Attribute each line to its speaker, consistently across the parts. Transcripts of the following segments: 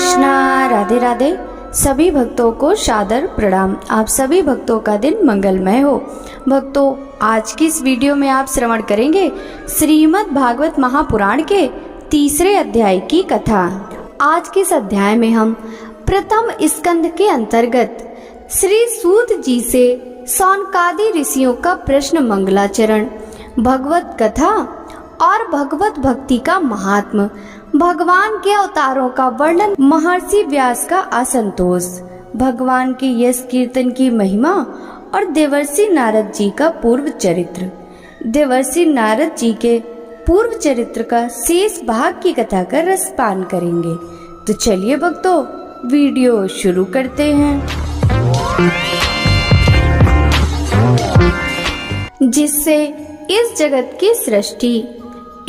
Speaker 1: कृष्णा। राधे राधे। सभी भक्तों को सादर प्रणाम। आप सभी भक्तों का दिन मंगलमय हो। भक्तों, आज की इस वीडियो में आप श्रवण करेंगे श्रीमद् भागवत महापुराण के तीसरे अध्याय की कथा। आज के इस अध्याय में हम प्रथम स्कंद के अंतर्गत श्री सूत जी से सौनकादि ऋषियों का प्रश्न मंगलाचरण, भगवत कथा और भगवत भक्ति का महात्म, भगवान के अवतारों का वर्णन, महर्षि व्यास का असंतोष, भगवान के यश कीर्तन की महिमा और देवर्षि नारद जी का पूर्व चरित्र। देवर्षि नारद जी के पूर्व चरित्र का शेष भाग की कथा का रसपान करेंगे। तो चलिए भक्तों, वीडियो शुरू करते हैं। जिससे इस जगत की सृष्टि,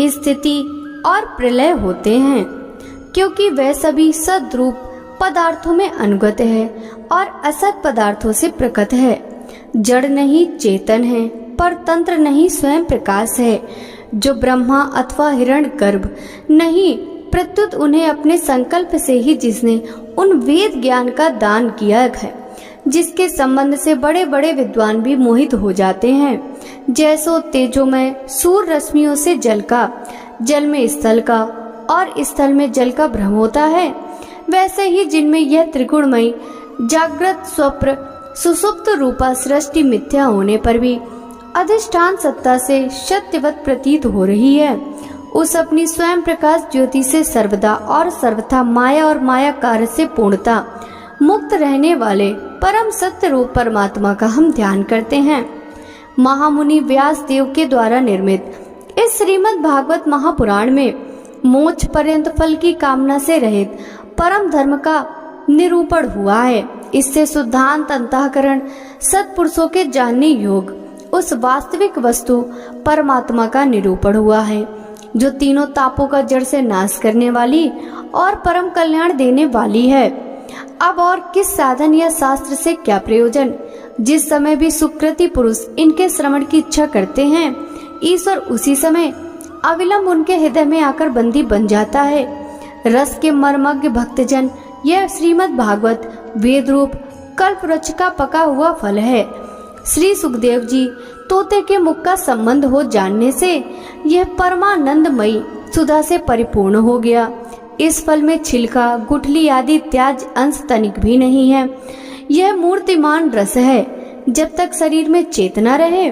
Speaker 1: स्थिति और प्रलय होते हैं, क्योंकि वह सभी सद्रूप पदार्थों में अनुगत है और असत पदार्थों से प्रकट है। जड़ नहीं चेतन है, पर तंत्र नहीं स्वयं प्रकाश है। जो ब्रह्मा अथवा हिरण्यगर्भ नहीं, प्रत्युत उन्हें अपने संकल्प से ही जिसने उन वेद ज्ञान का दान किया है, जिसके संबंध से बड़े बड़े विद्वान भी मोहित हो जाते हैं। जैसो तेजोमय सूर्य रश्मियों से जल में स्थल का और स्थल में जल का भ्रम होता है, वैसे ही जिनमें यह त्रिगुणमयी जागृत स्वप्न सुसुप्त रूपा सृष्टि मिथ्या होने पर भी अधिष्ठान सत्ता से सत्यवत प्रतीत हो रही है, उस अपनी स्वयं प्रकाश ज्योति से सर्वदा और सर्वथा माया और माया कार्य से पूर्णता मुक्त रहने वाले परम सत्य रूप परमात्मा का हम ध्यान करते हैं। महामुनि व्यास देव के द्वारा निर्मित इस श्रीमद् भागवत महापुराण में मोक्ष पर्यंत फल की कामना से रहित परम धर्म का निरूपण हुआ है। इससे शुद्धांत अंतःकरण सत्पुरुषों के जानने योग उस वास्तविक वस्तु परमात्मा का निरूपण हुआ है, जो तीनों तापों का जड़ से नाश करने वाली और परम कल्याण देने वाली है। अब और किस साधन या शास्त्र से क्या प्रयोजन? जिस समय भी सुकृति पुरुष इनके श्रवण की इच्छा करते हैं, ईश्वर उसी समय अविलंब उनके हृदय में आकर बंदी बन जाता है। रस के मर्मज्ञ भक्तजन यह श्रीमद् भागवत वेद रूप कल्प वृक्ष का पका हुआ फल है। श्री सुखदेव जी तोते के मुख का संबंध हो जानने से यह परमानंदमयी सुधा से परिपूर्ण हो गया। इस फल में छिलका, गुठली आदि त्याज अंश तनिक भी नहीं है। यह मूर्तिमान रस है। जब तक शरीर में चेतना रहे,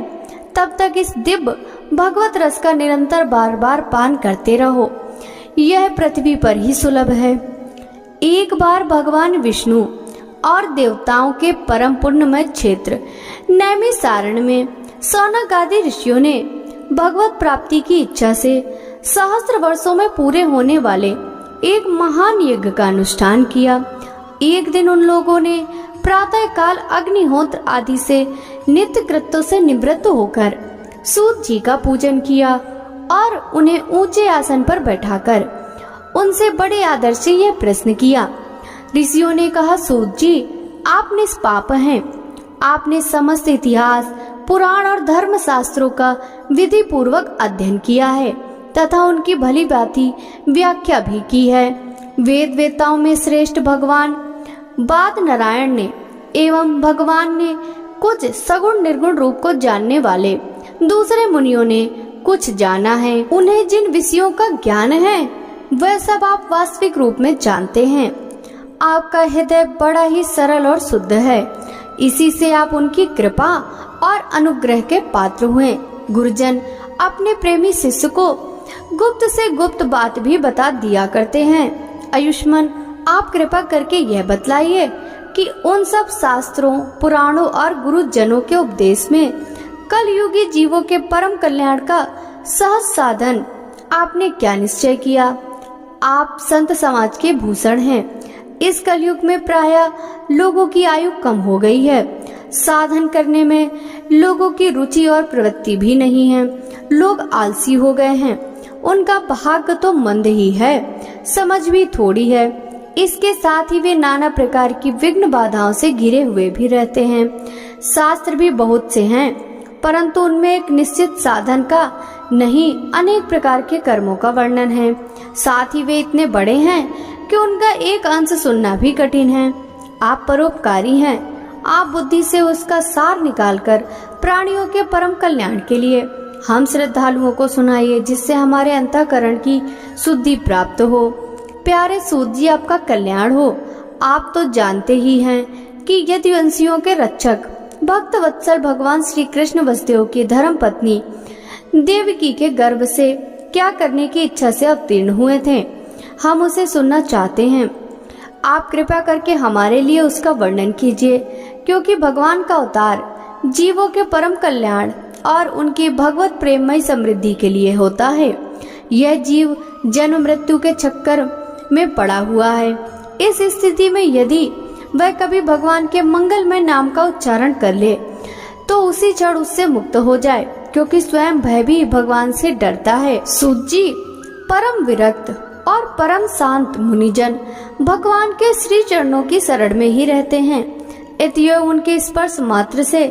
Speaker 1: तब तक इस दिव्य भगवत रस का निरंतर बार बार पान करते रहो। यह पृथ्वी पर ही सुलभ है। एक बार भगवान विष्णु और देवताओं के परम पुण्यमय क्षेत्र नैमिषारण्य में सौनक आदि ऋषियों ने भगवत प्राप्ति की इच्छा से सहस्त्र वर्षों में पूरे होने वाले एक महान यज्ञ का अनुष्ठान किया। एक दिन उन लोगों ने प्रातः काल अग्निहोत्र आदि से नित्य कृत्यों से निवृत्त होकर सूत जी का पूजन किया और उन्हें ऊंचे आसन पर बैठाकर उनसे बड़े आदर से यह प्रश्न किया। ऋषियों ने कहा, सूत जी, आप निष्पाप हैं। आपने समस्त इतिहास, पुराण और धर्म शास्त्रों का विधि पूर्वक अध्ययन किया है तथा उनकी भली भांति व्याख्या भी की है। वेद वेताओं में श्रेष्ठ भगवान बाद नारायण ने एवं भगवान ने कुछ सगुण निर्गुण रूप को जानने वाले दूसरे मुनियों ने कुछ जाना है। उन्हें जिन विषयों का ज्ञान है वह सब आप वास्तविक रूप में जानते हैं। आपका हृदय बड़ा ही सरल और शुद्ध है, इसी से आप उनकी कृपा और अनुग्रह के पात्र हुए। गुरुजन अपने प्रेमी शिष्य को गुप्त से गुप्त बात भी बता दिया करते हैं। आयुष्मान, आप कृपा करके यह बतलाइए कि उन सब शास्त्रों, पुराणों और गुरुजनों के उपदेश में कलयुगी जीवों के परम कल्याण का सहज साधन आपने क्या निश्चय किया? आप संत समाज के भूषण हैं। इस कलयुग में प्रायः लोगों की आयु कम हो गई है। साधन करने में लोगों की रुचि और प्रवृत्ति भी नहीं है। लोग आलसी हो गए हैं। उनका भाग्य तो मंद ही है, समझ भी थोड़ी है। इसके साथ ही वे नाना प्रकार की विघ्न बाधाओं से घिरे हुए भी रहते हैं। शास्त्र भी बहुत से हैं, परंतु उनमें एक निश्चित साधन का नहीं, अनेक प्रकार के कर्मों का वर्णन है। साथ ही वे इतने बड़े हैं कि उनका एक अंश सुनना भी कठिन है। आप परोपकारी हैं। आप बुद्धि से उसका सार निकालकर प्राणियों के परम कल्याण के लिए हम श्रद्धालुओं को सुनाइए, जिससे हमारे अंतःकरण की शुद्धि प्राप्त हो। प्यारे सूत जी, आपका कल्याण हो। आप तो जानते ही हैं कि यदुवंशियों के रक्षक भक्त वत्सल भगवान श्री कृष्ण वसुदेव की धर्म पत्नी देवकी के गर्भ से क्या करने की इच्छा से अवतीर्ण हुए थे। हम उसे सुनना चाहते हैं। आप कृपया करके हमारे लिए उसका वर्णन कीजिए, क्योंकि भगवान का अवतार जीवों के परम कल्याण और उनकी भगवत प्रेममय समृद्धि के लिए होता है। यह जीव जन्म मृत्यु के चक्कर में पड़ा हुआ है। इस स्थिति में यदि वह कभी भगवान के मंगलमय नाम का उच्चारण कर ले तो उसी क्षण उससे मुक्त हो जाए, क्योंकि स्वयं वह भी भगवान से डरता है। सूत जी, परम विरक्त और परम शांत मुनिजन भगवान के श्री चरणों की शरण में ही रहते हैं। अतएव उनके स्पर्श मात्र से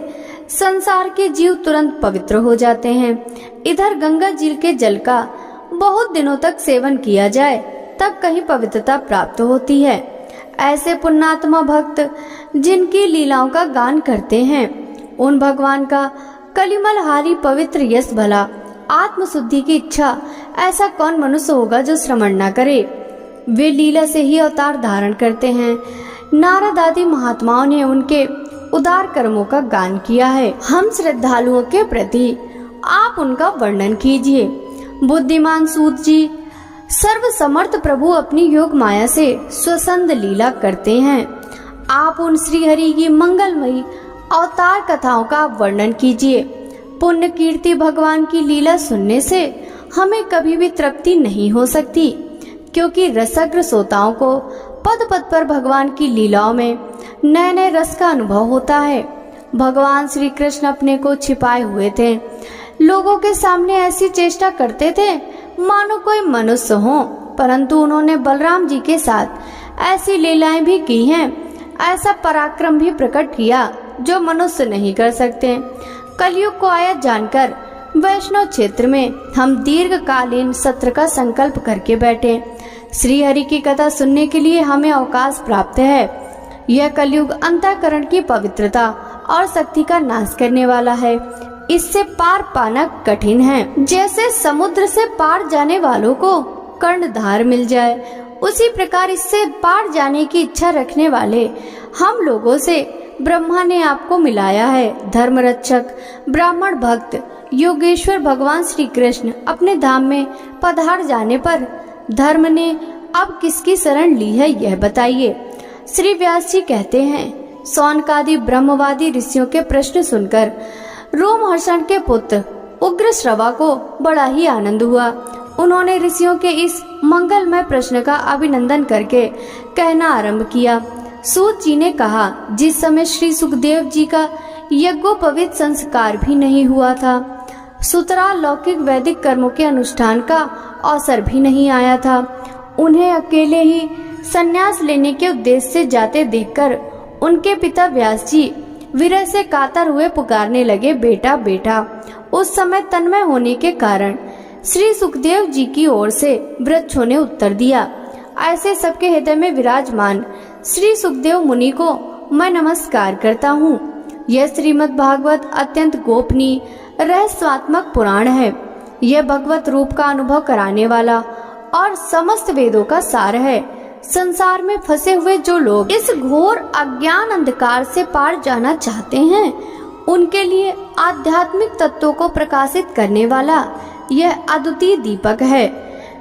Speaker 1: संसार के जीव तुरंत पवित्र हो जाते हैं। इधर गंगा जी के जल का बहुत दिनों तक सेवन किया जाए तब कहीं पवित्रता प्राप्त होती है। ऐसे पुण्यात्मा भक्त जिनकी लीलाओं का गान करते हैं, उन भगवान का कलिमलहारी पवित्र यश भला आत्मशुद्धि की इच्छा ऐसा कौन मनुष्य होगा जो श्रवण न करे। वे लीला से ही अवतार धारण करते हैं। नारद आदि महात्माओं ने उनके उदार कर्मों का गान किया है। हम श्रद्धालुओं के प्रति आप उनका वर्णन कीजिए। बुद्धिमान सूत जी, सर्व समर्थ प्रभु अपनी योग माया से स्वसंद लीला करते हैं। आप उन श्री हरि की मंगलमयी अवतार कथाओं का वर्णन कीजिए। पुण्य कीर्ति भगवान की लीला सुनने से हमें कभी भी तृप्ति नहीं हो सकती, क्योंकि रसग्र श्रोताओं को पद पद पर भगवान की लीलाओं में नए नए रस का अनुभव होता है। भगवान श्री कृष्ण अपने को छिपाए हुए थे। लोगों के सामने ऐसी चेष्टा करते थे मानो कोई मनुष्य हो, परंतु उन्होंने बलराम जी के साथ ऐसी लीलाएं भी की हैं। ऐसा पराक्रम भी प्रकट किया जो मनुष्य नहीं कर सकते। कलयुग को आया जानकर वैष्णव क्षेत्र में हम दीर्घकालीन सत्र का संकल्प करके बैठे। श्री हरि की कथा सुनने के लिए हमें अवकाश प्राप्त है। यह कलयुग अंतःकरण की पवित्रता और शक्ति का नाश करने वाला है। इससे पार पाना कठिन है। जैसे समुद्र से पार जाने वालों को कर्णधार मिल जाए, उसी प्रकार इससे पार जाने की इच्छा रखने वाले हम लोगों से ब्रह्मा ने आपको मिलाया है। धर्म रक्षक ब्राह्मण भक्त योगेश्वर भगवान श्री कृष्ण अपने धाम में पधार जाने पर धर्म ने अब किसकी शरण ली है, यह बताइए। श्री व्यास जी कहते हैं, सौनकादि ब्रह्मवादी ऋषियों के प्रश्न सुनकर रोमहर्षण के पुत्र उग्र श्रवा को बड़ा ही आनंद हुआ। उन्होंने ऋषियों के इस मंगलमय प्रश्न का अभिनंदन करके कहना आरंभ किया। सूत जी ने कहा, जिस समय श्री सुखदेव जी का यज्ञोपवीत संस्कार भी नहीं हुआ था, सुतरा लौकिक वैदिक कर्मों के अनुष्ठान का अवसर भी नहीं आया था, उन्हें अकेले ही संन्यास लेने के उद्देश्य से जाते देखकर उनके पिता व्यास जी विरह से कातर हुए पुकारने लगे, बेटा बेटा। उस समय तन्मय होने के कारण श्री सुखदेव जी की ओर से वृक्षों ने उत्तर दिया, ऐसे सबके हृदय में विराजमान श्री सुखदेव मुनि को मैं नमस्कार करता हूँ। यह श्रीमद् भागवत अत्यंत गोपनीय रहस्यात्मक पुराण है। यह भगवत रूप का अनुभव कराने वाला और समस्त वेदों का सार है। संसार में फंसे हुए जो लोग इस घोर अज्ञान अंधकार से पार जाना चाहते हैं, उनके लिए आध्यात्मिक तत्वों को प्रकाशित करने वाला यह अद्वितीय दीपक है।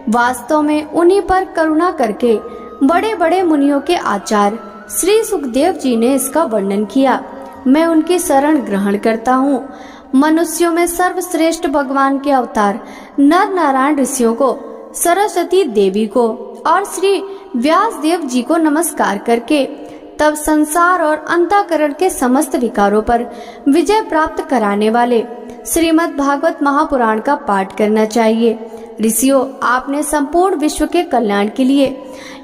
Speaker 1: वास्तव में उन्हीं पर करुणा करके बड़े बड़े मुनियों के आचार्य श्री सुखदेव जी ने इसका वर्णन किया। मैं उनकी शरण ग्रहण करता हूँ। मनुष्यों में सर्वश्रेष्ठ भगवान के अवतार नर नारायण ऋषियों को, सरस्वती देवी को और श्री व्यास देव जी को नमस्कार करके तब संसार और अंतःकरण के समस्त विकारों पर विजय प्राप्त कराने वाले श्रीमद् भागवत महापुराण का पाठ करना चाहिए। ऋषियों, आपने संपूर्ण विश्व के कल्याण के लिए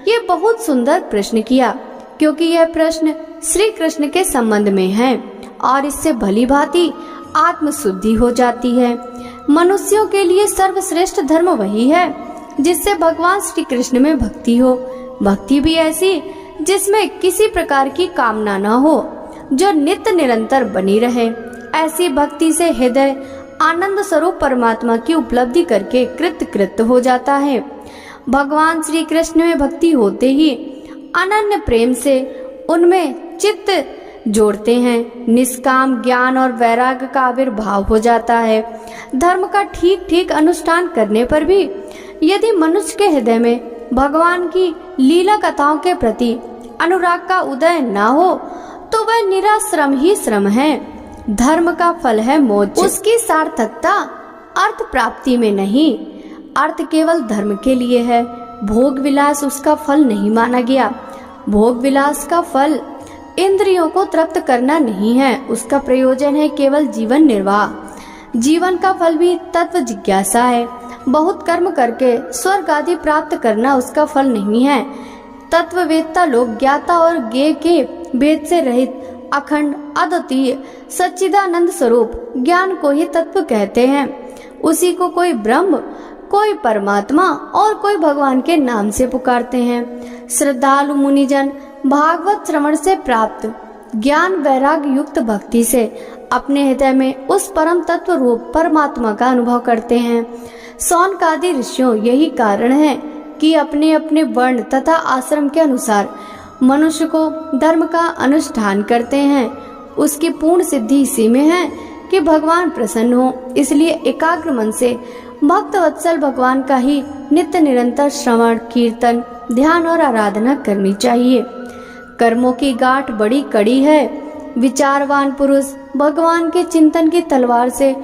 Speaker 1: ये बहुत सुंदर प्रश्न किया, क्योंकि यह प्रश्न श्री कृष्ण के संबंध में है और इससे भली भांति आत्मशुद्धि हो जाती है। मनुष्यों के लिए सर्वश्रेष्ठ धर्म वही है जिससे भगवान श्री कृष्ण में भक्ति हो। भक्ति भी ऐसी जिसमें किसी प्रकार की कामना न हो, जो नित्य निरंतर बनी रहे। ऐसी भक्ति से हृदय आनंद स्वरूप परमात्मा की उपलब्धि करके कृत हो जाता है। भगवान श्री कृष्ण में भक्ति होते ही अनन्य प्रेम से उनमें चित्त जोड़ते हैं। निष्काम ज्ञान और वैराग्य का आविर्भाव हो जाता है। धर्म का ठीक ठीक अनुष्ठान करने पर भी यदि मनुष्य के हृदय में भगवान की लीला कथाओं के प्रति अनुराग का उदय न हो तो वह निरा श्रम ही श्रम है। धर्म का फल है मोक्ष। उसकी सार्थकता अर्थ प्राप्ति में नहीं, अर्थ केवल धर्म के लिए है। भोग विलास उसका फल नहीं माना गया। भोग विलास का फल इंद्रियों को तृप्त करना नहीं है, उसका प्रयोजन है केवल जीवन निर्वाह। जीवन का फल भी तत्व जिज्ञासा है। बहुत कर्म करके स्वर्ग आदि प्राप्त करना उसका फल नहीं है। तत्ववेत्ता लोग ज्ञाता और ज्ञेय के भेद से रहित अखंड अद्वितीय सच्चिदानंद स्वरूप ज्ञान को ही तत्व कहते हैं। उसी को कोई ब्रह्म, कोई परमात्मा और कोई भगवान के नाम से पुकारते हैं। श्रद्धालु मुनिजन भागवत श्रवण से प्राप्त ज्ञान वैराग्य युक्त भक्ति से अपने हृदय में उस परम तत्व रूप परमात्मा का अनुभव करते हैं। शौनकादि ऋषियों यही कारण है कि अपने अपने वर्ण तथा आश्रम के अनुसार मनुष्य को धर्म का अनुष्ठान करते हैं। उसकी पूर्ण सिद्धि इसी में है कि भगवान प्रसन्न हो। इसलिए एकाग्र मन से भक्त वत्सल भगवान का ही नित्य निरंतर श्रवण कीर्तन ध्यान और आराधना करनी चाहिए। कर्मों की गांठ बड़ी कड़ी है। विचारवान पुरुष भगवान के चिंतन की तलवार से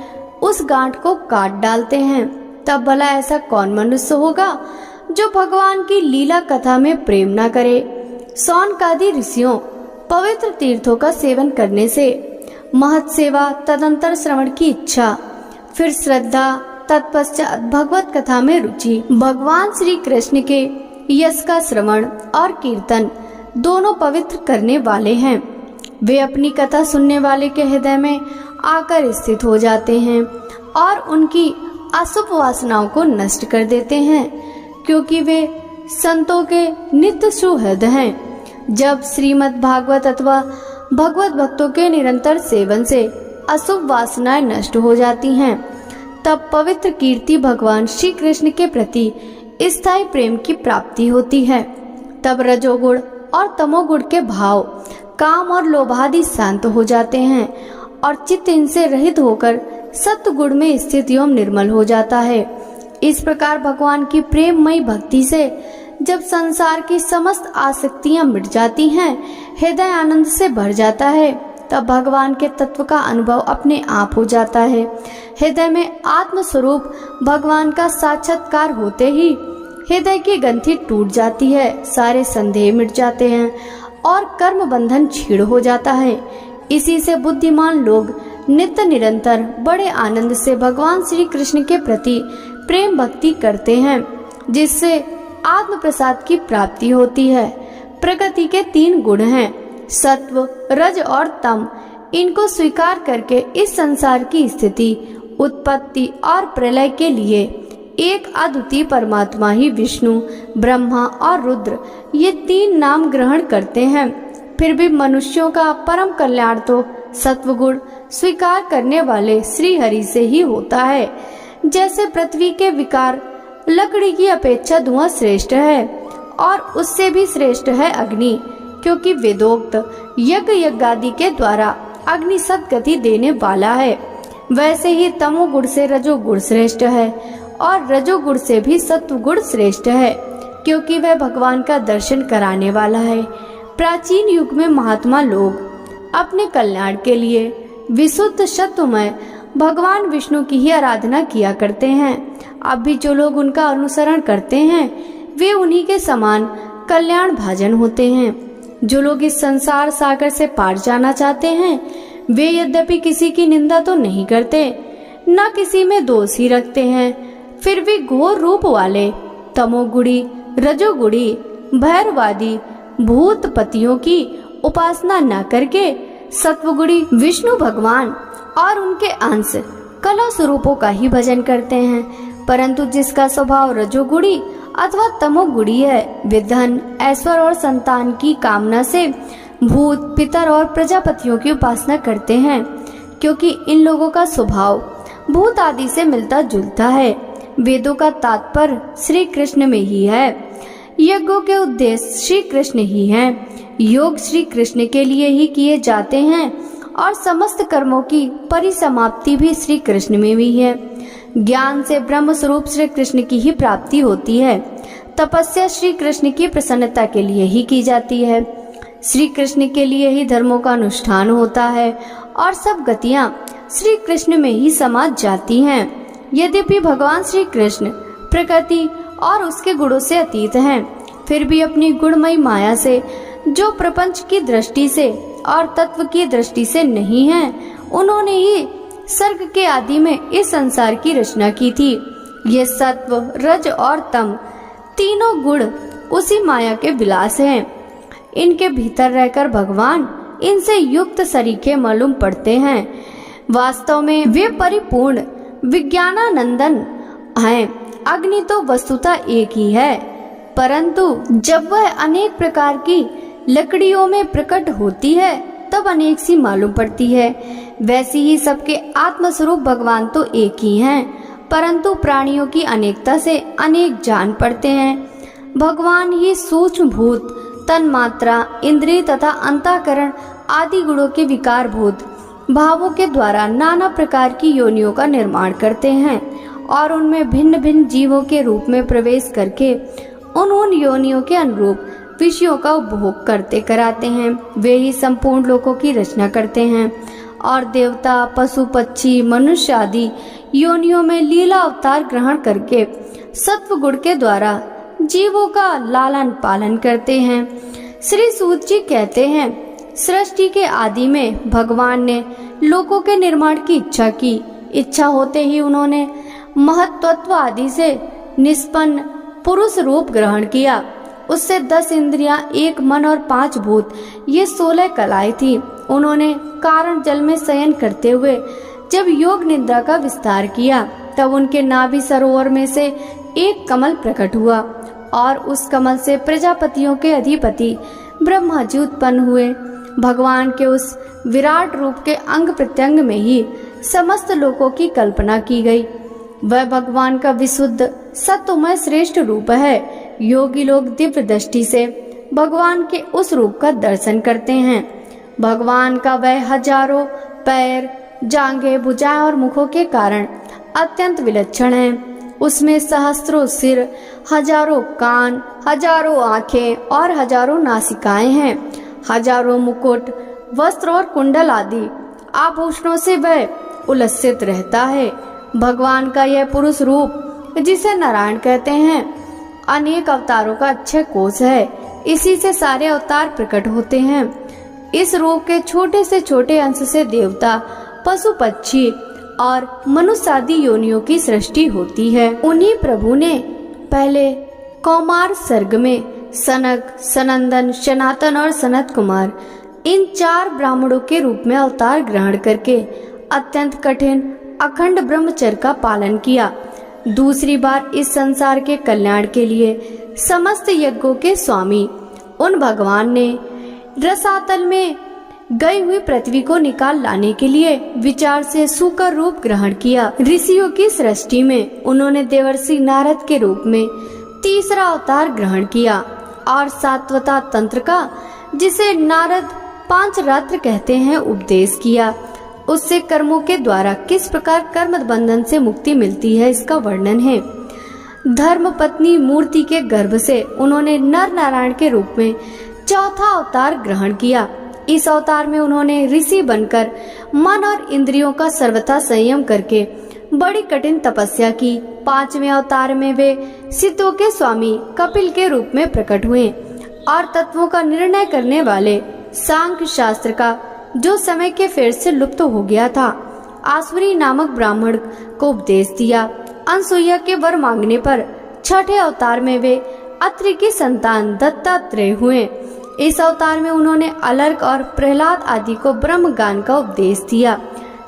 Speaker 1: उस गांठ को काट डालते हैं। तब भला ऐसा कौन मनुष्य होगा जो भगवान की लीला कथा में प्रेम न करे। शौनकादि ऋषियों पवित्र तीर्थों का सेवन करने से महत् सेवा, तदंतर श्रवण की इच्छा, फिर श्रद्धा, तत्पश्चात भगवत कथा में रुचि, भगवान श्री कृष्ण के यश का श्रवण और कीर्तन दोनों पवित्र करने वाले हैं। वे अपनी कथा सुनने वाले के हृदय में आकर स्थित हो जाते हैं और उनकी अशुभ वासनाओं को नष्ट कर देते हैं, क्योंकि वे संतों के नित्य सुहृद हैं। जब श्रीमद् भागवत अथवा भगवत भक्तों के निरंतर सेवन से अशुभ वासनाएं नष्ट हो जाती हैं, तब पवित्र कीर्ति भगवान श्री कृष्ण के प्रति स्थायी प्रेम की प्राप्ति होती है। तब रजोगुण और तमोगुण के भाव, काम और लोभादि शांत हो जाते हैं और चित्त इनसे रहित होकर सत्व गुण में स्थित एवं निर्मल हो जाता है। इस प्रकार भगवान की प्रेममयी भक्ति से जब संसार की समस्त आसक्तियां मिट जाती हैं, हृदय आनंद से भर जाता है, तब भगवान के तत्व का अनुभव अपने आप हो जाता है। हृदय में आत्म स्वरूप भगवान का साक्षात्कार होते ही हृदय की ग्रंथि टूट जाती है, सारे संदेह मिट जाते हैं और कर्म बंधन छीड़ हो जाता है। इसी से बुद्धिमान लोग नित्य निरंतर बड़े आनंद से भगवान श्री कृष्ण के प्रति प्रेम भक्ति करते हैं, जिससे आत्म प्रसाद की प्राप्ति होती है। प्रकृति के 3 गुण हैं, सत्व, रज और तम। इनको स्वीकार करके इस संसार की स्थिति, उत्पत्ति और प्रलय के लिए एक अद्वितीय परमात्मा ही विष्णु, ब्रह्मा और रुद्र ये 3 नाम ग्रहण करते हैं। फिर भी मनुष्यों का परम कल्याण तो सत्वगुण स्वीकार करने वाले श्री हरि से ही होता है। जैसे पृथ्वी के विकार लकड़ी की अपेक्षा धुआं श्रेष्ठ है और उससे भी श्रेष्ठ है अग्नि, क्योंकि वेदोक्त यज्ञ यज्ञादि के द्वारा अग्नि सद्गति देने वाला है। वैसे ही तमोगुण से रजोगुण श्रेष्ठ है और रजोगुण से भी सत्वगुण श्रेष्ठ है, क्योंकि वह भगवान का दर्शन कराने वाला है। प्राचीन युग में महात्मा लोग अपने कल्याण के लिए विशुद्ध सत्वमय भगवान विष्णु की ही आराधना किया करते हैं। अब भी जो लोग उनका अनुसरण करते हैं वे उन्हीं के समान कल्याण भाजन होते हैं। जो लोग इस संसार सागर से पार जाना चाहते हैं वे यद्यपि किसी की निंदा तो नहीं करते, न किसी में दोष ही रखते हैं, फिर भी घोर रूप वाले तमोगुणी, रजोगुणी, भैरवादी भूतपतियों की उपासना न करके सत्वगुणी विष्णु भगवान और उनके अंश कला स्वरूपों का ही भजन करते हैं। परंतु जिसका स्वभाव रजोगुणी अथवा तमोगुणी है। वे धन, ऐश्वर्य और संतान की कामना से भूत, पितर और प्रजापतियों की उपासना करते हैं, क्योंकि इन लोगों का स्वभाव भूत आदि से मिलता जुलता है। वेदों का तात्पर्य श्री कृष्ण में ही है। यज्ञों के उद्देश्य श्री कृष्ण ही हैं। योग श्री कृष्ण के लिए ही किए जाते हैं और समस्त कर्मों की परिसमाप्ति भी श्री कृष्ण में भी है। ज्ञान से ब्रह्म स्वरूप श्री कृष्ण की ही प्राप्ति होती है। तपस्या श्री कृष्ण की प्रसन्नता के लिए ही की जाती है। श्री कृष्ण के लिए ही धर्मों का अनुष्ठान होता है और सब गतियां श्री कृष्ण में ही समा जाती हैं। यद्यपि भगवान श्री कृष्ण प्रकृति और उसके गुणों से अतीत हैं, फिर भी अपनी गुणमयी माया से जो प्रपंच की दृष्टि से और तत्व की दृष्टि से नहीं है, उन्होंने ही सर्ग के आदि में इस संसार की रचना की थी। ये सत्व, रज और तम तीनों गुण उसी माया के विलास हैं। इनके भीतर रहकर भगवान इनसे युक्त सरीखे मालूम पड़ते हैं। वास्तव में वे परिपूर्ण विज्ञानानंदन हैं। अग्नि तो वस्तुतः एक ही है, परंतु जब वह अनेक प्रकार की लकड़ियों में प्रकट होती है तब अनेक सी मालूम पड़ती है। वैसी ही सबके आत्मस्वरूप भगवान तो एक ही हैं, परंतु प्राणियों की अनेकता से अनेक जान पड़ते हैं। भगवान ही सूक्ष्म भूत, तन्मात्रा, इंद्रिय तथा अंतःकरण आदि गुणों के विकार भूत भावों के द्वारा नाना प्रकार की योनियों का निर्माण करते हैं और उनमें भिन्न भिन्न जीवों के रूप में प्रवेश करके उन योनियों के अनुरूप विषयों का उपभोग करते कराते हैं। वे ही संपूर्ण लोकों की रचना करते हैं और देवता, पशु, पक्षी, मनुष्य आदि योनियों में लीला अवतार ग्रहण करके सत्व गुण के द्वारा जीवों का लालन पालन करते हैं। श्री सूत जी कहते हैं, सृष्टि के आदि में भगवान ने लोकों के निर्माण की इच्छा की। इच्छा होते ही उन्होंने महत्त्व आदि से निष्पन्न पुरुष रूप ग्रहण किया। उससे 10 इंद्रियां, 1 मन और 5 भूत, ये 16 कलाएं थी। उन्होंने कारण जल में शयन करते हुए जब योग निद्रा का विस्तार किया, तब उनके नाभि सरोवर में से एक कमल प्रकट हुआ और उस कमल से प्रजापतियों के अधिपति ब्रह्मा जी उत्पन्न हुए। भगवान के उस विराट रूप के अंग प्रत्यंग में ही समस्त लोकों की कल्पना की गई। वह भगवान का विशुद्ध सत्वमय श्रेष्ठ रूप है। योगी लोग दिव्य दृष्टि से भगवान के उस रूप का दर्शन करते हैं। भगवान का वह हजारों पैर, जांघें, भुजाएं और मुखों के कारण अत्यंत विलक्षण है। उसमें सहस्त्रों सिर, हजारों कान, हजारों आंखें और हजारों नासिकाएं हैं। हजारों मुकुट, वस्त्र और कुंडल आदि आभूषणों से वह उल्लसित रहता है। भगवान का यह पुरुष रूप, जिसे नारायण कहते हैं, अनेक अवतारों का अक्षय कोश है। इसी से सारे अवतार प्रकट होते हैं। इस रूप के छोटे से छोटे अंश से देवता, पशु, पक्षी और मनुष्य आदि योनियों की सृष्टि होती है। उन्हीं प्रभु ने पहले कौमार सर्ग में सनक, सनंदन, सनातन और सनत कुमार इन 4 ब्राह्मणों के रूप में अवतार ग्रहण करके अत्यंत कठिन अखंड ब्रह्मचर्य का पालन किया। दूसरी बार इस संसार के कल्याण के लिए समस्त यज्ञों के स्वामी उन भगवान ने रसातल में गई हुई पृथ्वी को निकाल लाने के लिए विचार से सूकर रूप ग्रहण किया। ऋषियों की सृष्टि में उन्होंने देवर्षि नारद के रूप में तीसरा अवतार ग्रहण किया और सात्वता तंत्र का, जिसे नारद 5 रात्र कहते हैं, उपदेश किया। उससे कर्मों के द्वारा किस प्रकार कर्म बंधन से मुक्ति मिलती है, इसका वर्णन है। धर्म पत्नी मूर्ति के गर्भ से उन्होंने नर नारायण के रूप में चौथा अवतार ग्रहण किया। इस अवतार में उन्होंने ऋषि बनकर मन और इंद्रियों का सर्वथा संयम करके बड़ी कठिन तपस्या की। 5वें अवतार में वे सिद्धों के स्वामी कपिल के रूप में प्रकट हुए और तत्वों का निर्णय करने वाले सांख्य शास्त्र का, जो समय के फेर से लुप्त हो गया था, आसुरी नामक ब्राह्मण को उपदेश दिया। अनसुईया के वर मांगने पर 6ठे अवतार में वे अत्रि की संतान दत्तात्रेय हुए। इस अवतार में उन्होंने अलर्क और प्रहलाद आदि को ब्रह्म ज्ञान का उपदेश दिया।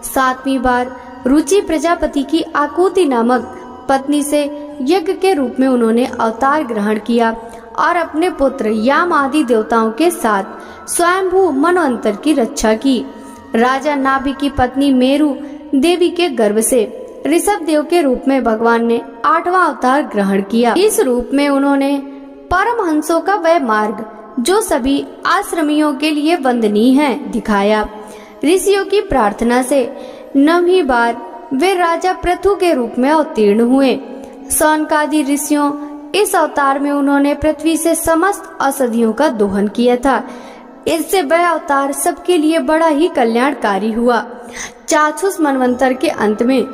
Speaker 1: 7वीं बार रुचि प्रजापति की आकुति नामक पत्नी से यज्ञ के रूप में उन्होंने अवतार ग्रहण किया और अपने पुत्र याम आदि देवताओं के साथ स्वयंभू मनवंतर की रक्षा की। राजा नाभि की पत्नी मेरु देवी के गर्भ से ऋषभ देव के रूप में भगवान ने 8वां अवतार ग्रहण किया। इस रूप में उन्होंने परमहंसों का वह मार्ग जो सभी आश्रमियों के लिए वंदनीय है दिखाया। ऋषियों की प्रार्थना से 9वीं बार वे राजा पृथु के रूप में अवतीर्ण हुए। सौनकादि ऋषियों इस अवतार में उन्होंने पृथ्वी से समस्त औषधियों का दोहन किया था। इससे वह अवतार सबके लिए बड़ा ही कल्याणकारी हुआ। चाक्षुष मनवंतर के अंत में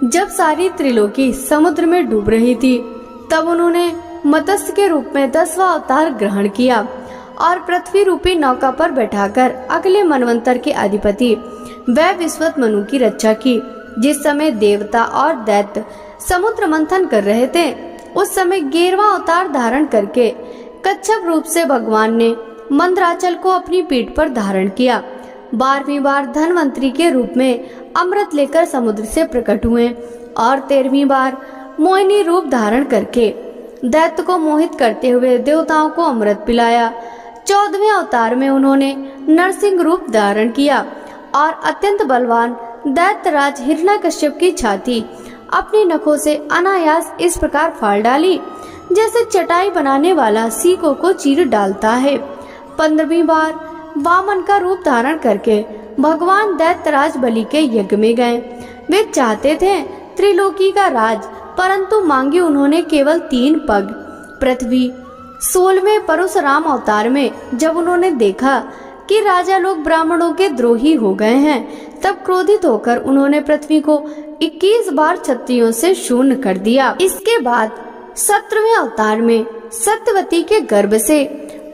Speaker 1: जब सारी त्रिलोकी समुद्र में डूब रही थी, तब उन्होंने मत्स्य के रूप में 10वां अवतार ग्रहण किया और पृथ्वी रूपी नौका पर बैठाकर अगले मनवंतर के अधिपति वह विश्वत मनु की रक्षा की। जिस समय देवता और दैत्य समुद्र मंथन कर रहे थे, उस समय 11वां अवतार धारण करके कच्छप रूप से भगवान ने मंदराचल को अपनी पीठ पर धारण किया। 12वीं बार धनवंतरी के रूप में अमृत लेकर समुद्र से प्रकट हुए और 13वीं बार मोहिनी रूप धारण करके दैत्य को मोहित करते हुए देवताओं को अमृत पिलाया। 14वें अवतार में उन्होंने नरसिंह रूप धारण किया और अत्यंत बलवान दैत्यराज हिरण्यकश्यप की छाती अपने नखों से अनायास इस प्रकार फाड़ डाली जैसे चटाई बनाने वाला सीकों को चीर डालता है। 15वीं बार वामन का रूप धारण करके भगवान दैत्यराज बलि के यज्ञ में गए। वे चाहते थे त्रिलोकी का राज, परंतु मांगे उन्होंने केवल 3 पग पृथ्वी। 16वें परशुराम अवतार में जब उन्होंने देखा कि राजा लोग ब्राह्मणों के द्रोही हो गए हैं, तब क्रोधित होकर उन्होंने पृथ्वी को 21 बार क्षत्रियों से शून्य कर दिया। इसके बाद 17वें अवतार में सत्यवती के गर्भ से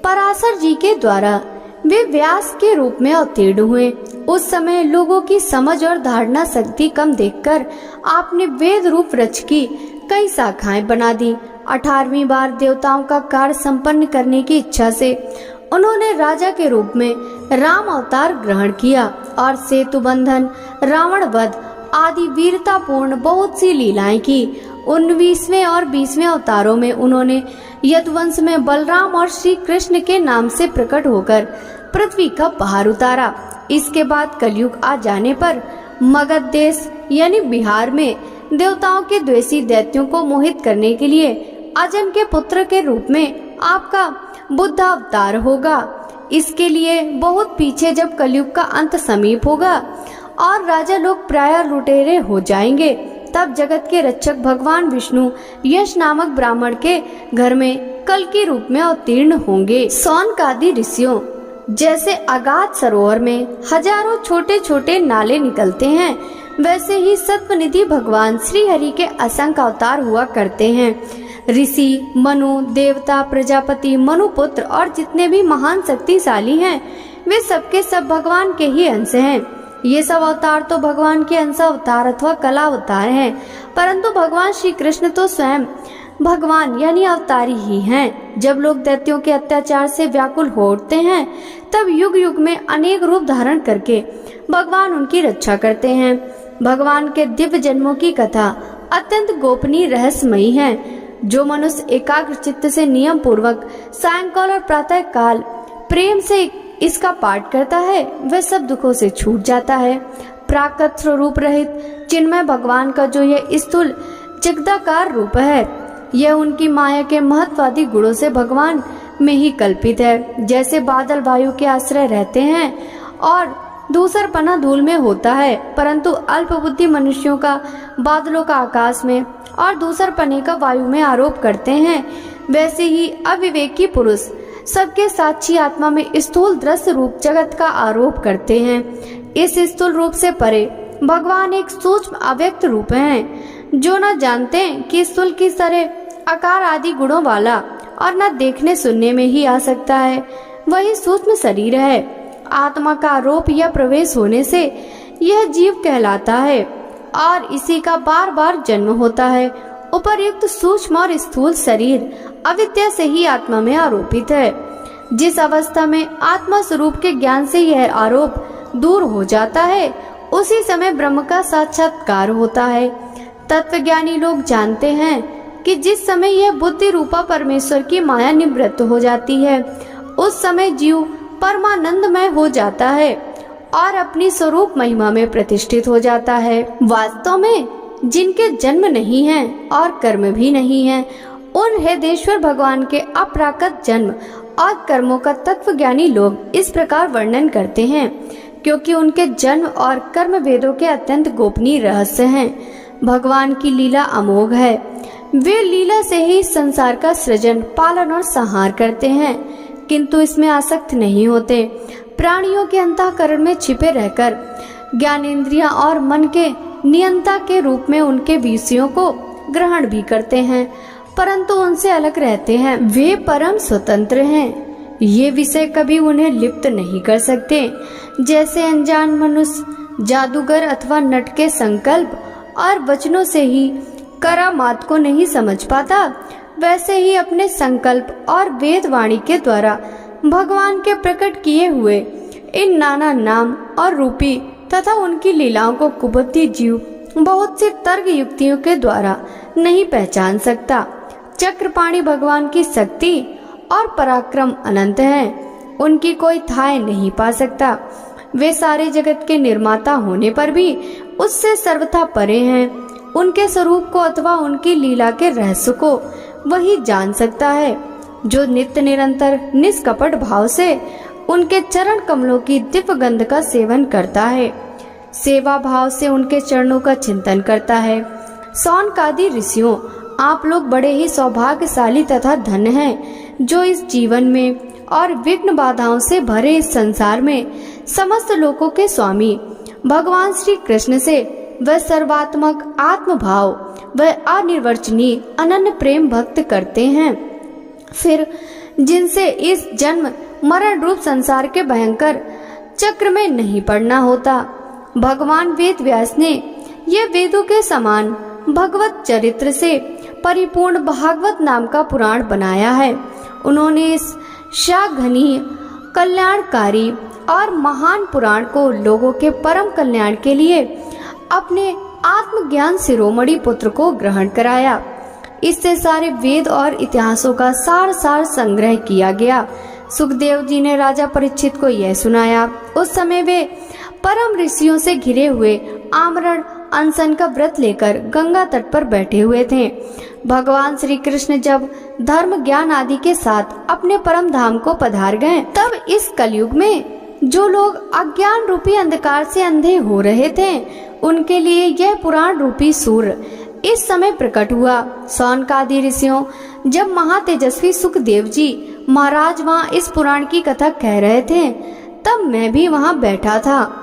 Speaker 1: पराशर जी के द्वारा वे व्यास के रूप में अवतीर्ण हुए। उस समय लोगों की समझ और धारणा शक्ति कम देखकर आपने वेद रूप वृक्ष की कई शाखाएं बना दी। 18वीं बार देवताओं का कार्य संपन्न करने की इच्छा से उन्होंने राजा के रूप में राम अवतार ग्रहण किया और सेतु बंधन, रावण वध आदि वीरतापूर्ण बहुत सी लीलाएं की। 19वें और 20वें अवतारों में उन्होंने यदुवंश में बलराम और श्री कृष्ण के नाम से प्रकट होकर पृथ्वी का भार उतारा। इसके बाद कलयुग आ जाने पर मगध देश यानी बिहार में देवताओं के द्वेषी दैत्यों को मोहित करने के लिए अजन के पुत्र के रूप में आपका बुद्ध अवतार होगा। इसके लिए बहुत पीछे जब कलयुग का अंत समीप होगा और राजा लोग प्राय लुटेरे हो जाएंगे, तब जगत के रक्षक भगवान विष्णु यश नामक ब्राह्मण के घर में कल के रूप में अवतीर्ण होंगे। सौनकादि ऋषियों जैसे अगाध सरोवर में हजारों छोटे छोटे नाले निकलते हैं, वैसे ही सत्वनिधि भगवान श्री हरि के असंख्य अवतार हुआ करते हैं। ऋषि, मनु, देवता, प्रजापति, मनुपुत्र और जितने भी महान शक्तिशाली हैं, वे सबके सब भगवान के ही अंश हैं। ये सब अवतार तो भगवान के अंश अवतार अथवा कला अवतार हैं, परंतु भगवान श्री कृष्ण तो स्वयं भगवान यानी अवतारी ही हैं। जब लोग दैत्यों के अत्याचार से व्याकुल हो उठते हैं, तब युग युग में अनेक रूप धारण करके भगवान उनकी रक्षा करते हैं। भगवान के दिव्य जन्मों की कथा अत्यंत गोपनीय रहस्यमयी है। जो मनुष्य एकाग्र चित्त से नियम पूर्वक सायंकाल और प्रातः काल प्रेम से इसका पाठ करता है, वह सब दुखों से छूट जाता है। प्राकृत स्वरूप रहित चिन्मय भगवान का जो यह स्थूल जगदाकार रूप है, यह उनकी माया के महत्वादी गुणों से भगवान में ही कल्पित है। जैसे बादल वायु के आश्रय रहते हैं और दूसर पना धूल में होता है, परंतु अल्प बुद्धि मनुष्यों का बादलों का आकाश में और दूसर पने का वायु में आरोप करते हैं, वैसे ही अविवेकी पुरुष सबके साक्षी आत्मा में स्थूल दृश्य रूप जगत का आरोप करते हैं। इस स्थूल रूप से परे भगवान एक सूक्ष्म अव्यक्त रूप हैं, जो न जानते कि स्थूल किस तरह आकार आदि गुणों वाला और न देखने सुनने में ही आ सकता है, वही सूक्ष्म शरीर है। आत्मा का आरोप या प्रवेश होने से यह जीव कहलाता है और इसी का बार बार जन्म होता है। उपर्युक्त सूक्ष्म और स्थूल शरीर अविद्या से ही आत्मा में आरोपित है। जिस अवस्था में आत्मा स्वरूप के ज्ञान से यह आरोप दूर हो जाता है, उसी समय ब्रह्म का साक्षात्कार होता है। तत्वज्ञानी लोग जानते हैं कि जिस समय यह बुद्धि रूपा परमेश्वर की माया निवृत्त हो जाती है, उस समय जीव परमानंदमय हो जाता है और अपनी स्वरूप महिमा में प्रतिष्ठित हो जाता है। वास्तव में जिनके जन्म नहीं है और कर्म भी नहीं है, उन हृदयेश्वर भगवान के अपराकृत जन्म और कर्मों का तत्वज्ञानी लोग इस प्रकार वर्णन करते हैं, क्योंकि उनके जन्म और कर्म वेदों के अत्यंत गोपनीय रहस्य हैं। भगवान की लीला अमोघ है। वे लीला से ही संसार का सृजन, पालन और संहार करते हैं, किंतु इसमें आसक्त नहीं होते। प्राणियों के अंतःकरण में छिपे रहकर ज्ञानेंद्रियां और मन के नियंता के रूप में उनके विषयों को ग्रहण भी करते हैं, परंतु उनसे अलग रहते हैं। वे परम स्वतंत्र हैं। ये विषय कभी उन्हें लिप्त नहीं कर सकते। जैसे अनजान मनुष्य जादूगर अथवा नट के संकल्प और वचनों से ही करामात को नहीं समझ पाता, वैसे ही अपने संकल्प और वेद वाणी के द्वारा भगवान के प्रकट किए हुए इन नाना नाम और रूपी तथा उनकी लीलाओं को कुबुद्धि जीव बहुत सी तर्क युक्तियों के द्वारा नहीं पहचान सकता। चक्रपाणी भगवान की शक्ति और पराक्रम अनंत है, उनकी कोई थाह नहीं पा सकता। वे सारे जगत के निर्माता होने पर भी उससे सर्वथा परे हैं। उनके स्वरूप को अथवा उनकी लीला के रहस्य को वही जान सकता है जो नित्य निरंतर निष्कपट भाव से उनके चरण कमलों की दिव्य गंध का सेवन करता है, सेवा भाव से उनके चरणों का चिंतन करता है। सौनकादि ऋषियों, आप लोग बड़े ही सौभाग्यशाली तथा धन्य हैं, जो इस जीवन में और विघ्न बाधाओं से भरे इस संसार में समस्त लोकों के स्वामी भगवान श्री कृष्ण से वह सर्वात्मक आत्मभाव वह अनिर्वचनीय अनन्य प्रेम भक्त करते हैं, फिर जिनसे इस जन्म मरण रूप संसार के भयंकर चक्र में नहीं पड़ना होता। भगवान वेद व्यास ने यह वेदों के समान भगवत चरित्र से परिपूर्ण भागवत नाम का पुराण बनाया है। उन्होंने इस शाघनीय कल्याणकारी और महान पुराण को लोगों के परम कल्याण के लिए अपने आत्मज्ञान शिरोमणि पुत्र को ग्रहण कराया। इससे सारे वेद और इतिहासों का सार संग्रह किया गया। सुखदेव जी ने राजा परीक्षित को यह सुनाया। उस समय वे परम ऋषियों से घिरे हुए आमरण अनशन का व्रत लेकर गंगा तट पर बैठे हुए थे। भगवान श्री कृष्ण जब धर्म ज्ञान आदि के साथ अपने परम धाम को पधार गए, तब इस कलयुग में जो लोग अज्ञान रूपी अंधकार से अंधे हो रहे थे, उनके लिए यह पुराण रूपी सूर्य इस समय प्रकट हुआ। सौनकादि ऋषियों, जब महातेजस्वी सुखदेव जी महाराज वहाँ इस पुराण की कथा कह रहे थे, तब मैं भी वहाँ बैठा था।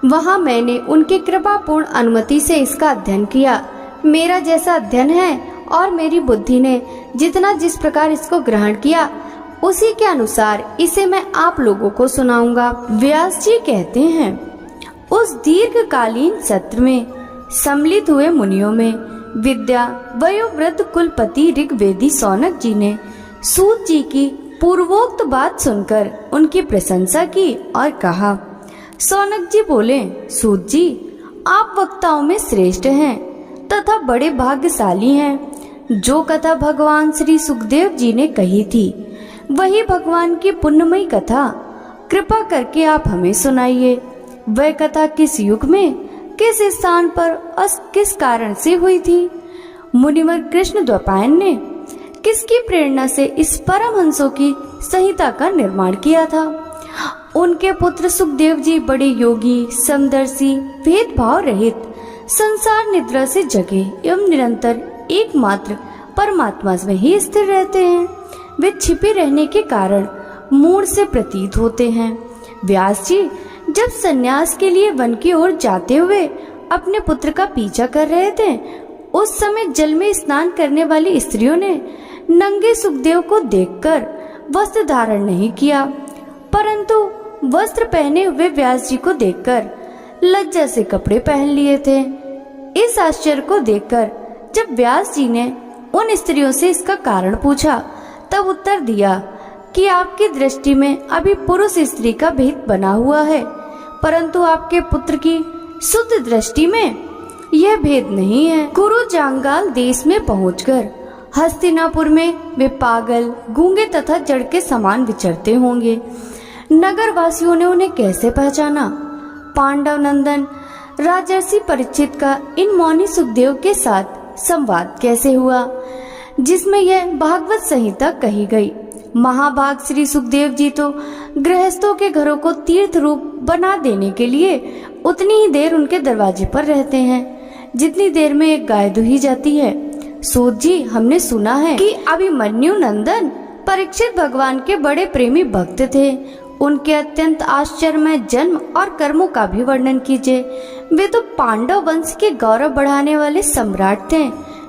Speaker 1: वहाँ मैंने उनकी कृपापूर्ण अनुमति से इसका अध्ययन किया। मेरा जैसा अध्ययन है और मेरी बुद्धि ने जितना जिस प्रकार इसको ग्रहण किया, उसी के अनुसार इसे मैं आप लोगों को सुनाऊंगा। व्यास जी कहते हैं, उस दीर्घकालीन सत्र में सम्मिलित हुए मुनियों में विद्या वयोवृद्ध कुलपति ऋग्वेदी सौनक जी ने सूत जी की पूर्वोक्त बात सुनकर उनकी प्रशंसा की और कहा। सौनक जी बोले, सूत जी, आप वक्ताओं में श्रेष्ठ हैं तथा बड़े भाग्यशाली हैं। जो कथा भगवान श्री सुखदेव जी ने कही थी, वही भगवान की पुण्यमयी कथा कृपा करके आप हमें सुनाइए। वह कथा किस युग में, किस स्थान पर और किस कारण से हुई थी? मुनिवर कृष्ण द्वैपायन ने किसकी प्रेरणा से इस परमहंसों की संहिता का निर्माण किया था? उनके पुत्र सुखदेव जी बड़े योगी, समदर्शी, भेदभाव रहित, संसार निद्रा से जगे एवं निरंतर एकमात्र परमात्मा में ही स्थिर रहते हैं। वे छिपे रहने के कारण मूढ़ से प्रतीत होते हैं। व्यास जी जब सन्यास के लिए वन की ओर जाते हुए अपने पुत्र का पीछा कर रहे थे, उस समय जल में स्नान करने वाली स्त्रियों ने नंगे सुखदेव को देखकर वस्त्र धारण नहीं किया, परंतु वस्त्र पहने हुए व्यास जी को देखकर लज्जा से कपड़े पहन लिए थे। इस आश्चर्य को देखकर जब व्यास जी ने उन स्त्रियों से इसका कारण पूछा, तब उत्तर दिया कि आपकी दृष्टि में अभी पुरुष स्त्री का भेद बना हुआ है, परंतु आपके पुत्र की शुद्ध दृष्टि में यह भेद नहीं है। गुरु जांगाल देश में पहुंचकर हस्तिनापुर में वे पागल, गूंगे तथा जड़ के समान विचरते होंगे। नगर वासियों ने उन्हें कैसे पहचाना? पांडव नंदन राजर्षि परीक्षित का इन मौनी सुखदेव के साथ संवाद कैसे हुआ, जिसमें यह भागवत संहिता कही गई। महाभाग श्री सुखदेव जी तो गृहस्थों के घरों को तीर्थ रूप बना देने के लिए उतनी ही देर उनके दरवाजे पर रहते हैं जितनी देर में एक गाय दुही जाती है। सूत जी, हमने सुना है कि अभिमन्यु नंदन परीक्षित भगवान के बड़े प्रेमी भक्त थे। उनके अत्यंत आश्चर्यमय जन्म और कर्मों का भी वर्णन कीजिए। वे तो पांडव वंश के गौरव बढ़ाने वाले सम्राट थे।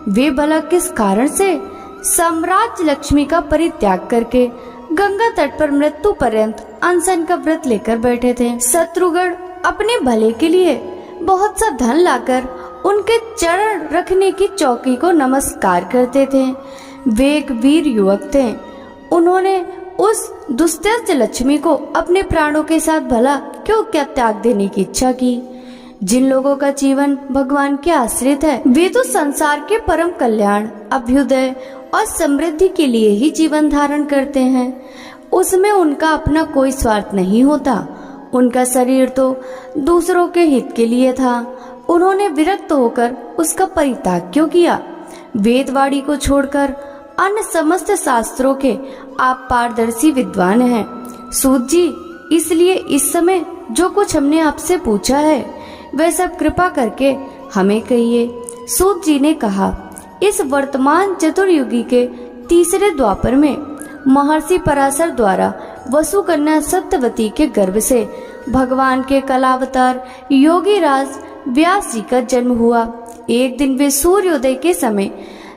Speaker 1: वे भला किस कारण से साम्राज्य लक्ष्मी का परित्याग करके गंगा तट पर मृत्यु पर्यंत अनशन का व्रत लेकर बैठे थे? शत्रुगण अपने भले के लिए बहुत सा धन लाकर उनके चरण रखने की चौकी को नमस्कार करते थे। वे एक वीर युवक थे। उन्होंने उस दुस्त्यज लक्ष्मी को अपने प्राणों के साथ भला क्यों क्या त्याग देने की इच्छा की? जिन लोगों का जीवन भगवान के आश्रित है, वे तो संसार के परम कल्याण, अभ्युदय और समृद्धि के लिए ही जीवन धारण करते हैं। उसमें उनका अपना कोई स्वार्थ नहीं होता। उनका शरीर तो दूसरों के हित के लिए था। उन्होंने विरक्त होकर उसका परित्याग क्यों किया? वेदवाणी को छोड़कर अन्य समस्त शास्त्रों के आप पारदर्शी विद्वान हैं। सूत जी, इसलिए इस समय जो कुछ हमने आपसे पूछा है वह सब कृपा करके हमें कहिए। सूत जी ने कहा, इस वर्तमान चतुर्युगी के तीसरे द्वापर में महर्षि पराशर द्वारा वसुकन्या सत्यवती के गर्भ से भगवान के कलावतार योगी राज व्यास जी का जन्म हुआ। एक दिन वे सूर्योदय के समय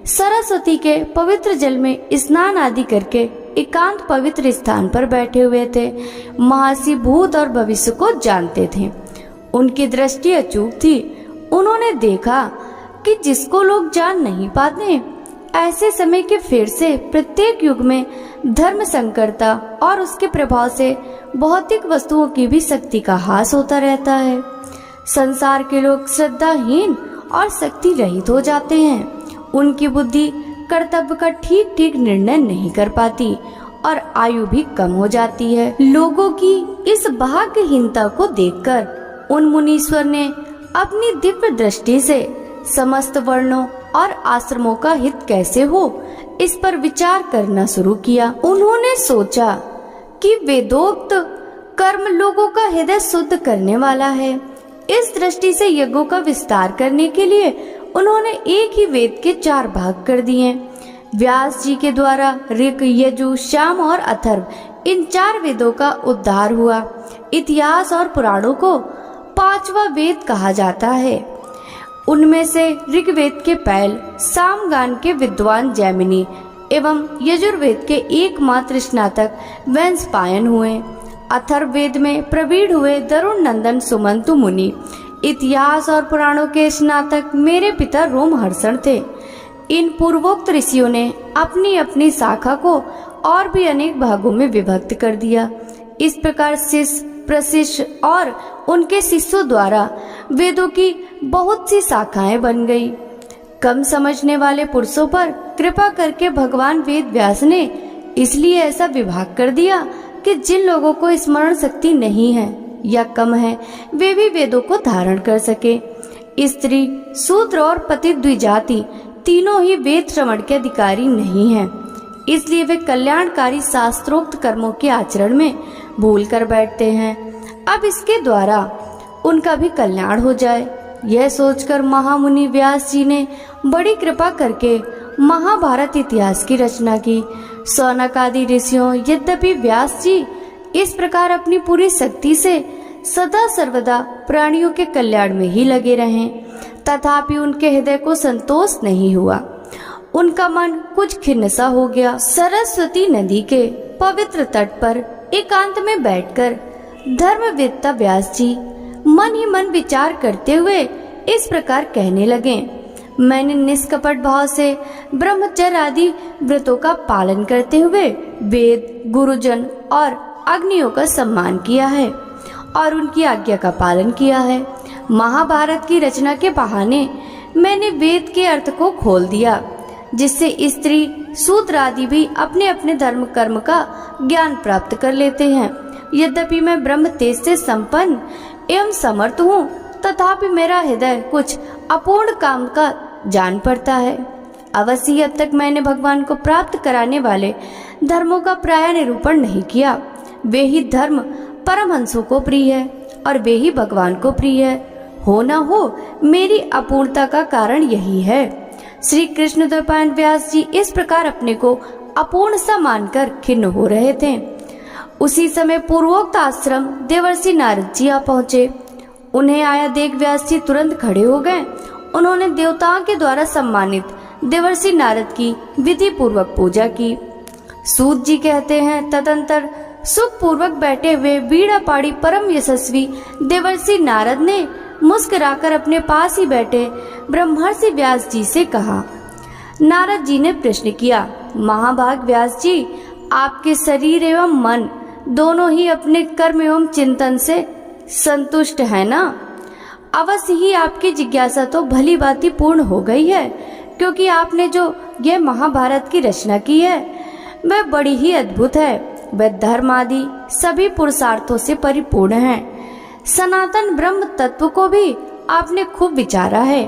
Speaker 1: सरस्वती के पवित्र जल में स्नान आदि करके एकांत पवित्र स्थान पर बैठे हुए थे। महर्षि भूत और भविष्य को जानते थे। उनकी दृष्टि अचूक थी। उन्होंने देखा कि जिसको लोग जान नहीं पाते, ऐसे समय के फिर से प्रत्येक युग में धर्म संकरता और उसके प्रभाव से भौतिक वस्तुओं की भी शक्ति का ह्रास होता रहता है। संसार के लोग श्रद्धाहीन और शक्ति रहित हो जाते हैं। उनकी बुद्धि कर्तव्य का ठीक ठीक निर्णय नहीं कर पाती और आयु भी कम हो जाती है। लोगों की इस भाग्यहीनता को देखकर उन मुनीश्वर ने अपनी दिव्य दृष्टि से समस्त वर्णों और आश्रमों का हित कैसे हो, इस पर विचार करना शुरू किया। उन्होंने सोचा कि वेदोक्त कर्म लोगों का हृदय शुद्ध करने वाला है। इस दृष्टि से यज्ञों का विस्तार करने के लिए उन्होंने एक ही वेद के 4 भाग कर दिए। व्यास जी के द्वारा ऋक, यजु, साम और अथर्व इन 4 वेदों का उद्धार हुआ। इतिहास और पुराणों को 5वां वेद कहा जाता है। उनमें से ऋग्वेद के पैल, सामगान के विद्वान जैमिनी एवं यजुर्वेद के एकमात्र स्नातक वैशंपायन हुए। अथर्ववेद में प्रवीण हुए वरुण नंदन सुमंतु मुनि। इतिहास और पुराणों के स्नातक मेरे पिता रोमहर्षण थे। इन पूर्वोक्त ऋषियों ने अपनी अपनी शाखा को और भी अनेक भागों में विभक्त कर दिया। इस प्रकार शिष्य, प्रशिष्य और उनके शिष्यों द्वारा वेदों की बहुत सी शाखाएं बन गई। कम समझने वाले पुरुषों पर कृपा करके भगवान वेद व्यास ने इसलिए ऐसा विभाग कर दिया कि जिन लोगों को स्मरण शक्ति नहीं है या कम है, वे भी वेदों को धारण कर सके। स्त्री, शूद्र और पतित द्विजाति तीनों ही वेद श्रवण के अधिकारी नहीं हैं। इसलिए वे कल्याणकारी शास्त्रोक्त कर्मों के आचरण में भूल कर बैठते हैं। अब इसके द्वारा उनका भी कल्याण हो जाए, यह सोचकर महामुनि व्यास जी ने बड़ी कृपा करके महाभारत इतिहास की रचना की। सौनक आदि ऋषियों, यद्यपि व्यास जी इस प्रकार अपनी पूरी शक्ति से सदा सर्वदा प्राणियों के कल्याण में ही लगे रहें, तथापि उनके हृदय को संतोष नहीं हुआ। उनका मन कुछ खिन्न सा हो गया। सरस्वती नदी के पवित्र तट पर एकांत में बैठकर धर्मवेत्ता व्यास जी मन ही मन विचार करते हुए इस प्रकार कहने लगे, मैंने निष्कपट भाव से ब्रह्मचर्य आदि व्रतों का पालन करते हुए वेद, गुरुजन और अग्नियों का सम्मान किया है और उनकी आज्ञा का पालन किया है। महाभारत की रचना के बहाने मैंने वेद के अर्थ को खोल दिया। जिससे स्त्री शूद्र आदि भी अपने अपने धर्म कर्म का ज्ञान प्राप्त कर लेते हैं। यद्यपि मैं ब्रह्म तेज से संपन्न एवं समर्थ हूँ, तथापि मेरा हृदय कुछ अपूर्ण काम का जान पड़ता है। अवश्य ही अब तक मैंने भगवान को प्राप्त कराने वाले धर्मों का प्राय निरूपण नहीं किया। वे ही धर्म परमहंसों को प्रिय है और वे ही भगवान को प्रिय है। हो न हो मेरी अपूर्णता का कारण यही है। श्री कृष्ण द्वैपायन व्यास जी इस प्रकार अपने को अपूर्ण सा मानकर खिन्न हो रहे थे। उसी समय पूर्वोक्त आश्रम देवर्षि नारद जी आ पहुँचे। उन्हें आया देख व्यास जी तुरंत खड़े हो गए। उन्होंने देवताओं के द्वारा सम्मानित देवर्षि नारद की विधि पूर्वक पूजा की। सूत जी कहते हैं, तदंतर सुख पूर्वक बैठे हुए बीड़ा पाड़ी परम यशस्वी देवर्षि नारद ने मुस्कुराकर अपने पास ही बैठे ब्रह्मर्षि व्यास जी से कहा। नारद जी ने प्रश्न किया, महाभाग व्यास जी, आपके शरीर एवं मन दोनों ही अपने कर्म एवं चिंतन से संतुष्ट है ना? अवश्य ही आपकी जिज्ञासा तो भली भांति पूर्ण हो गई है, क्योंकि आपने जो यह महाभारत की रचना की है वह बड़ी ही अद्भुत है। वह धर्म आदि सभी पुरुषार्थों से परिपूर्ण है। सनातन ब्रह्म तत्व को भी आपने खूब विचारा है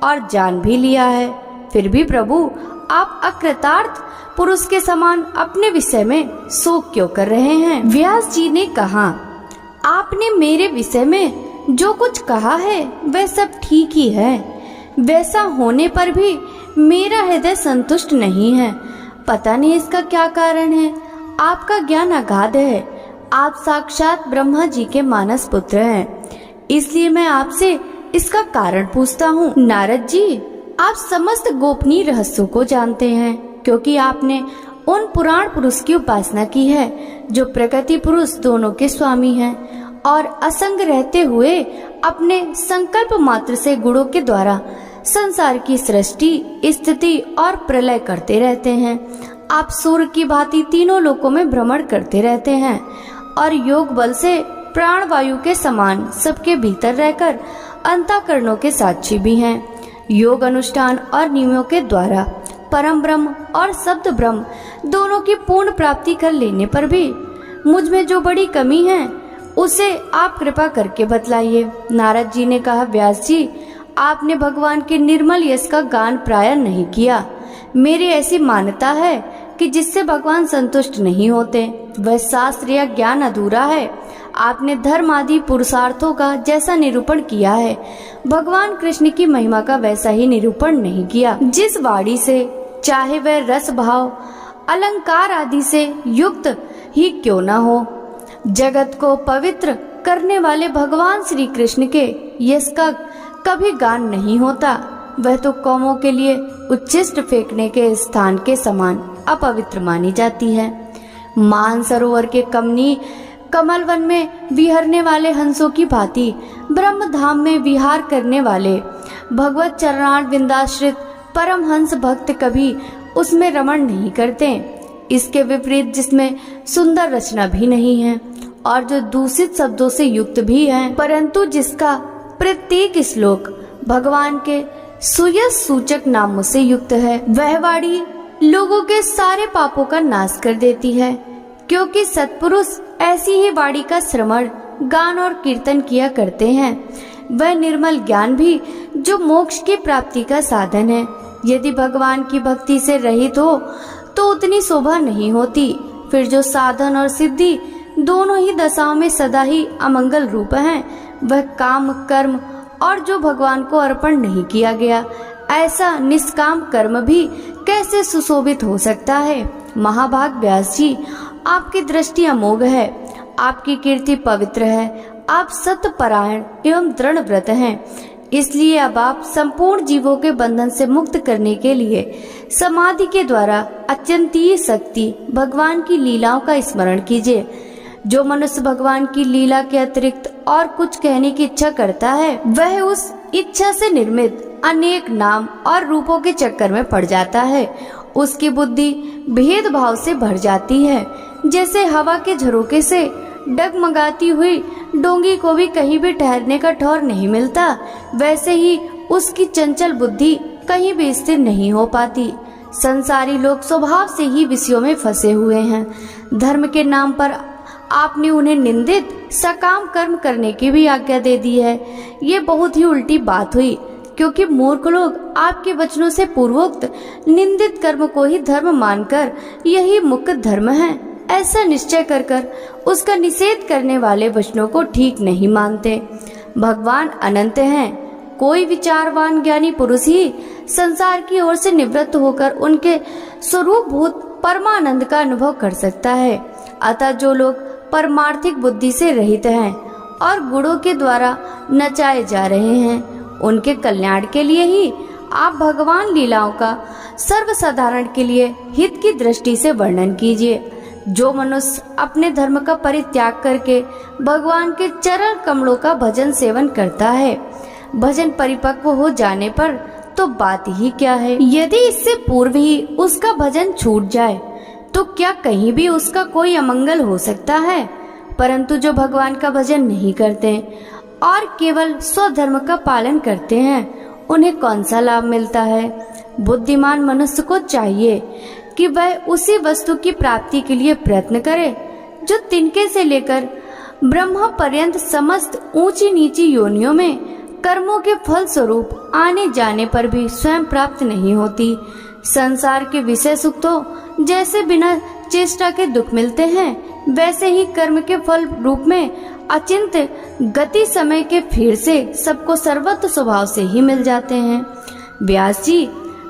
Speaker 1: और जान भी लिया है। फिर भी प्रभु, आप अकृतार्थ पुरुष के समान अपने विषय में शोक क्यों कर रहे हैं? व्यास जी ने कहा, आपने मेरे विषय में जो कुछ कहा है वह सब ठीक ही है। वैसा होने पर भी मेरा हृदय संतुष्ट नहीं है। पता नहीं इसका क्या कारण है। आपका ज्ञान अगाध है। आप साक्षात ब्रह्मा जी के मानस पुत्र हैं, इसलिए मैं आपसे इसका कारण पूछता हूँ। नारद जी, आप समस्त गोपनीय रहस्यों को जानते हैं, क्योंकि आपने उन पुराण पुरुष की उपासना की है जो प्रकृति पुरुष दोनों के स्वामी हैं और असंग रहते हुए अपने संकल्प मात्र से गुणों के द्वारा संसार की सृष्टि, स्थिति और प्रलय करते रहते हैं। आप सूर्य की भांति तीनों लोकों में भ्रमण करते रहते हैं और योग बल से प्राण वायु के समान सबके भीतर रहकर अंतःकरणों के साक्षी भी हैं। योग अनुष्ठान और नियमों के द्वारा परम ब्रह्म और शब्द ब्रह्म दोनों की पूर्ण प्राप्ति कर लेने पर भी मुझ में जो बड़ी कमी है उसे आप कृपा करके बतलाइए। नारद जी ने कहा, व्यास जी, आपने भगवान के निर्मल यश का गान प्राय नहीं किया। मेरी ऐसी मान्यता है कि जिससे भगवान संतुष्ट नहीं होते वह शास्त्र या ज्ञान अधूरा है। आपने धर्म आदि पुरुषार्थों का जैसा निरूपण किया है, भगवान कृष्ण की महिमा का वैसा ही निरूपण नहीं किया। जिस वाणी से, चाहे वह रस भाव अलंकार आदि से युक्त ही क्यों न हो, जगत को पवित्र करने वाले भगवान श्री कृष्ण के यश का कभी गान नहीं होता। वह तो कौमों के लिए उच्छिष्ट फेंकने के स्थान के समान अपवित्र मानी जाती है। मान सरोवर के कमल वन में विहरने वाले हंसों की भांति ब्रह्म धाम में विहार करने वाले भगवत चरणार विंदाश्रित परम हंस भक्त कभी उसमें रमण नहीं करते। इसके विपरीत जिसमें सुंदर रचना भी नहीं है और जो दूषित शब्दों से युक्त भी है, परंतु जिसका प्रत्येक श्लोक भगवान के सुयश सूचक नामों से युक्त है, वह वाणी लोगों के सारे पापों का नाश कर देती है। क्योंकि सत्पुरुष ऐसी ही वाणी का श्रवण, गान और कीर्तन किया करते हैं। वह निर्मल ज्ञान भी जो मोक्ष की प्राप्ति का साधन है, यदि भगवान की भक्ति से रहित हो तो उतनी शोभा नहीं होती। फिर जो साधन और सिद्धि दोनों ही दशाओं में सदा ही अमंगल रूप हैं, वह काम कर्म और जो भगवान को अर्पण नहीं किया गया ऐसा निष्काम कर्म भी कैसे सुशोभित हो सकता है। महाभाग व्यास जी, आपकी दृष्टि अमोघ है, आपकी कीर्ति पवित्र है, आप सत्यपरायण एवं दृढ़ व्रत हैं। इसलिए अब आप संपूर्ण जीवों के बंधन से मुक्त करने के लिए समाधि के द्वारा अचिंत्य शक्ति भगवान की लीलाओं का स्मरण कीजिए। जो मनुष्य भगवान की लीला के अतिरिक्त और कुछ कहने की इच्छा करता है, वह उस इच्छा से निर्मित अनेक नाम और रूपों के चक्कर में पड़ जाता है। उसकी बुद्धि भेदभाव से भर जाती है। जैसे हवा के झरोके से डगमगाती हुई डोंगी को भी कहीं भी ठहरने का ठौर नहीं मिलता, वैसे ही उसकी चंचल बुद्धि कहीं भी स्थिर नहीं हो पाती। संसारी लोग स्वभाव से ही विषयों में फंसे हुए हैं। धर्म के नाम पर आपने उन्हें निंदित सकाम कर्म करने की भी आज्ञा दे दी है। ये बहुत ही उल्टी बात हुई, क्योंकि मूर्ख लोग आपके वचनों से पूर्वोक्त निंदित कर्म को ही धर्म मानकर यही मुख्य धर्म है ऐसा निश्चय कर उसका निषेध करने वाले वचनों को ठीक नहीं मानते। भगवान अनंत हैं। कोई विचारवान ज्ञानी पुरुष ही संसार की ओर से निवृत्त होकर उनके स्वरूप भूत परमानंद का अनुभव कर सकता है। अतः जो लोग परमार्थिक बुद्धि से रहित हैं और गुणों के द्वारा नचाए जा रहे हैं, उनके कल्याण के लिए ही आप भगवान लीलाओं का सर्वसाधारण के लिए हित की दृष्टि से वर्णन कीजिए। जो मनुष्य अपने धर्म का परित्याग करके भगवान के चरण कमलों का भजन सेवन करता है, भजन परिपक्व हो जाने पर तो बात ही क्या है। यदि इससे पूर्व ही उसका भजन छूट जाए तो क्या कहीं भी उसका कोई अमंगल हो सकता है। परंतु जो भगवान का भजन नहीं करते और केवल स्वधर्म का पालन करते हैं, उन्हें कौन सा लाभ मिलता है। बुद्धिमान मनुष्य को चाहिए कि वह उसी वस्तु की प्राप्ति के लिए प्रयत्न करे जो तिनके से लेकर ब्रह्मा पर्यंत समस्त ऊंची नीची योनियों में कर्मों के फल स्वरूप आने जाने पर भी स्वयं प्राप्त नहीं होती। संसार के विषय सुख तो जैसे बिना चेष्टा के दुख मिलते हैं, वैसे ही कर्म के फल रूप में अचिंत गति समय के फिर से सबको सर्वत्र स्वभाव से ही मिल जाते हैं। व्यास जी,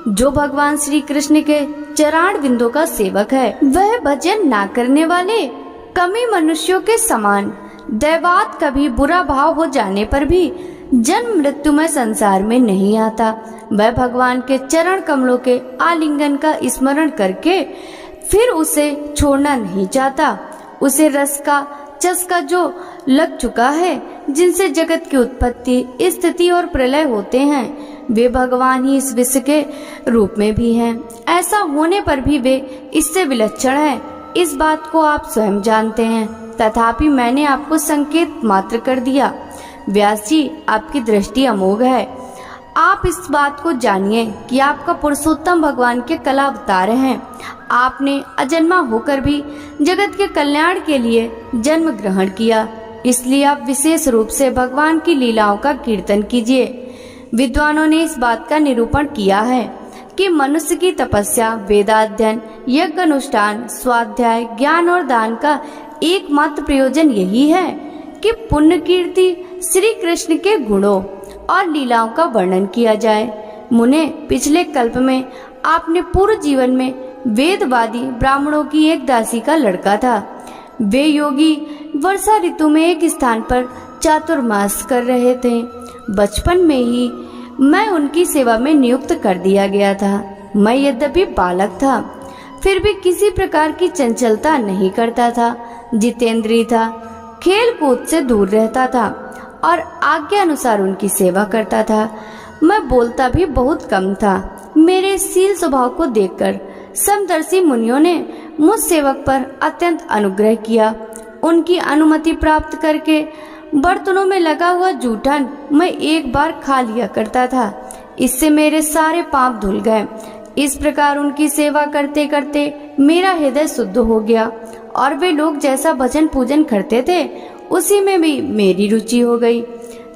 Speaker 1: जो भगवान श्री कृष्ण के चरण बिंदु का सेवक है, वह भजन ना करने वाले कमी मनुष्यों के समान दैवात कभी बुरा भाव हो जाने पर भी जन्म मृत्यु में संसार में नहीं आता। वह भगवान के चरण कमलों के आलिंगन का स्मरण करके फिर उसे छोड़ना नहीं चाहता। उसे रस का चस्का जो लग चुका है, जिनसे जगत की उत्पत्ति, स्थिति और प्रलय होते हैं, वे भगवान ही इस विश्व के रूप में भी हैं। ऐसा होने पर भी वे इससे विलक्षण हैं, इस बात को आप स्वयं जानते हैं। तथापि मैंने आपको संकेत मात्र कर दिया। व्यास जी, आपकी दृष्टि अमोघ है। आप इस बात को जानिए कि आपका पुरुषोत्तम भगवान के कला अवतार हैं। आपने अजन्मा होकर भी जगत के कल्याण के लिए जन्म ग्रहण किया, इसलिए आप विशेष रूप से भगवान की लीलाओं का कीर्तन कीजिए। विद्वानों ने इस बात का निरूपण किया है कि मनुष्य की तपस्या, वेदाध्ययन, यज्ञ अनुष्ठान, स्वाध्याय, ज्ञान और दान का एकमात्र प्रयोजन यही है कि पुण्य कीर्ति श्री कृष्ण के गुणों और लीलाओं का वर्णन किया जाए। मुने, पिछले कल्प में आपने पूर्व जीवन में वेदवादी ब्राह्मणों की एक दासी का लड़का था। वे योगी वर्षा ऋतु में एक स्थान पर चातुर्मास कर रहे थे। बचपन में ही मैं उनकी सेवा में नियुक्त कर दिया गया था। मैं यद्यपि बालक था, फिर भी किसी प्रकार की चंचलता नहीं करता था। जितेंद्रिय था, खेल कूद से दूर रहता था और आज्ञा अनुसार उनकी सेवा करता था। मैं बोलता भी बहुत कम था। मेरे शील स्वभाव को देखकर समदर्शी मुनियों ने मुझ सेवक पर अत्यंत अनुग्रह किया। उनकी अनुमति प्राप्त करके बर्तनों में लगा हुआ जूठन मैं एक बार खा लिया करता था। इससे मेरे सारे पाप धुल गए। इस प्रकार उनकी सेवा करते करते मेरा हृदय शुद्ध हो गया और वे लोग जैसा भजन पूजन करते थे, उसी में भी मेरी रुचि हो गई।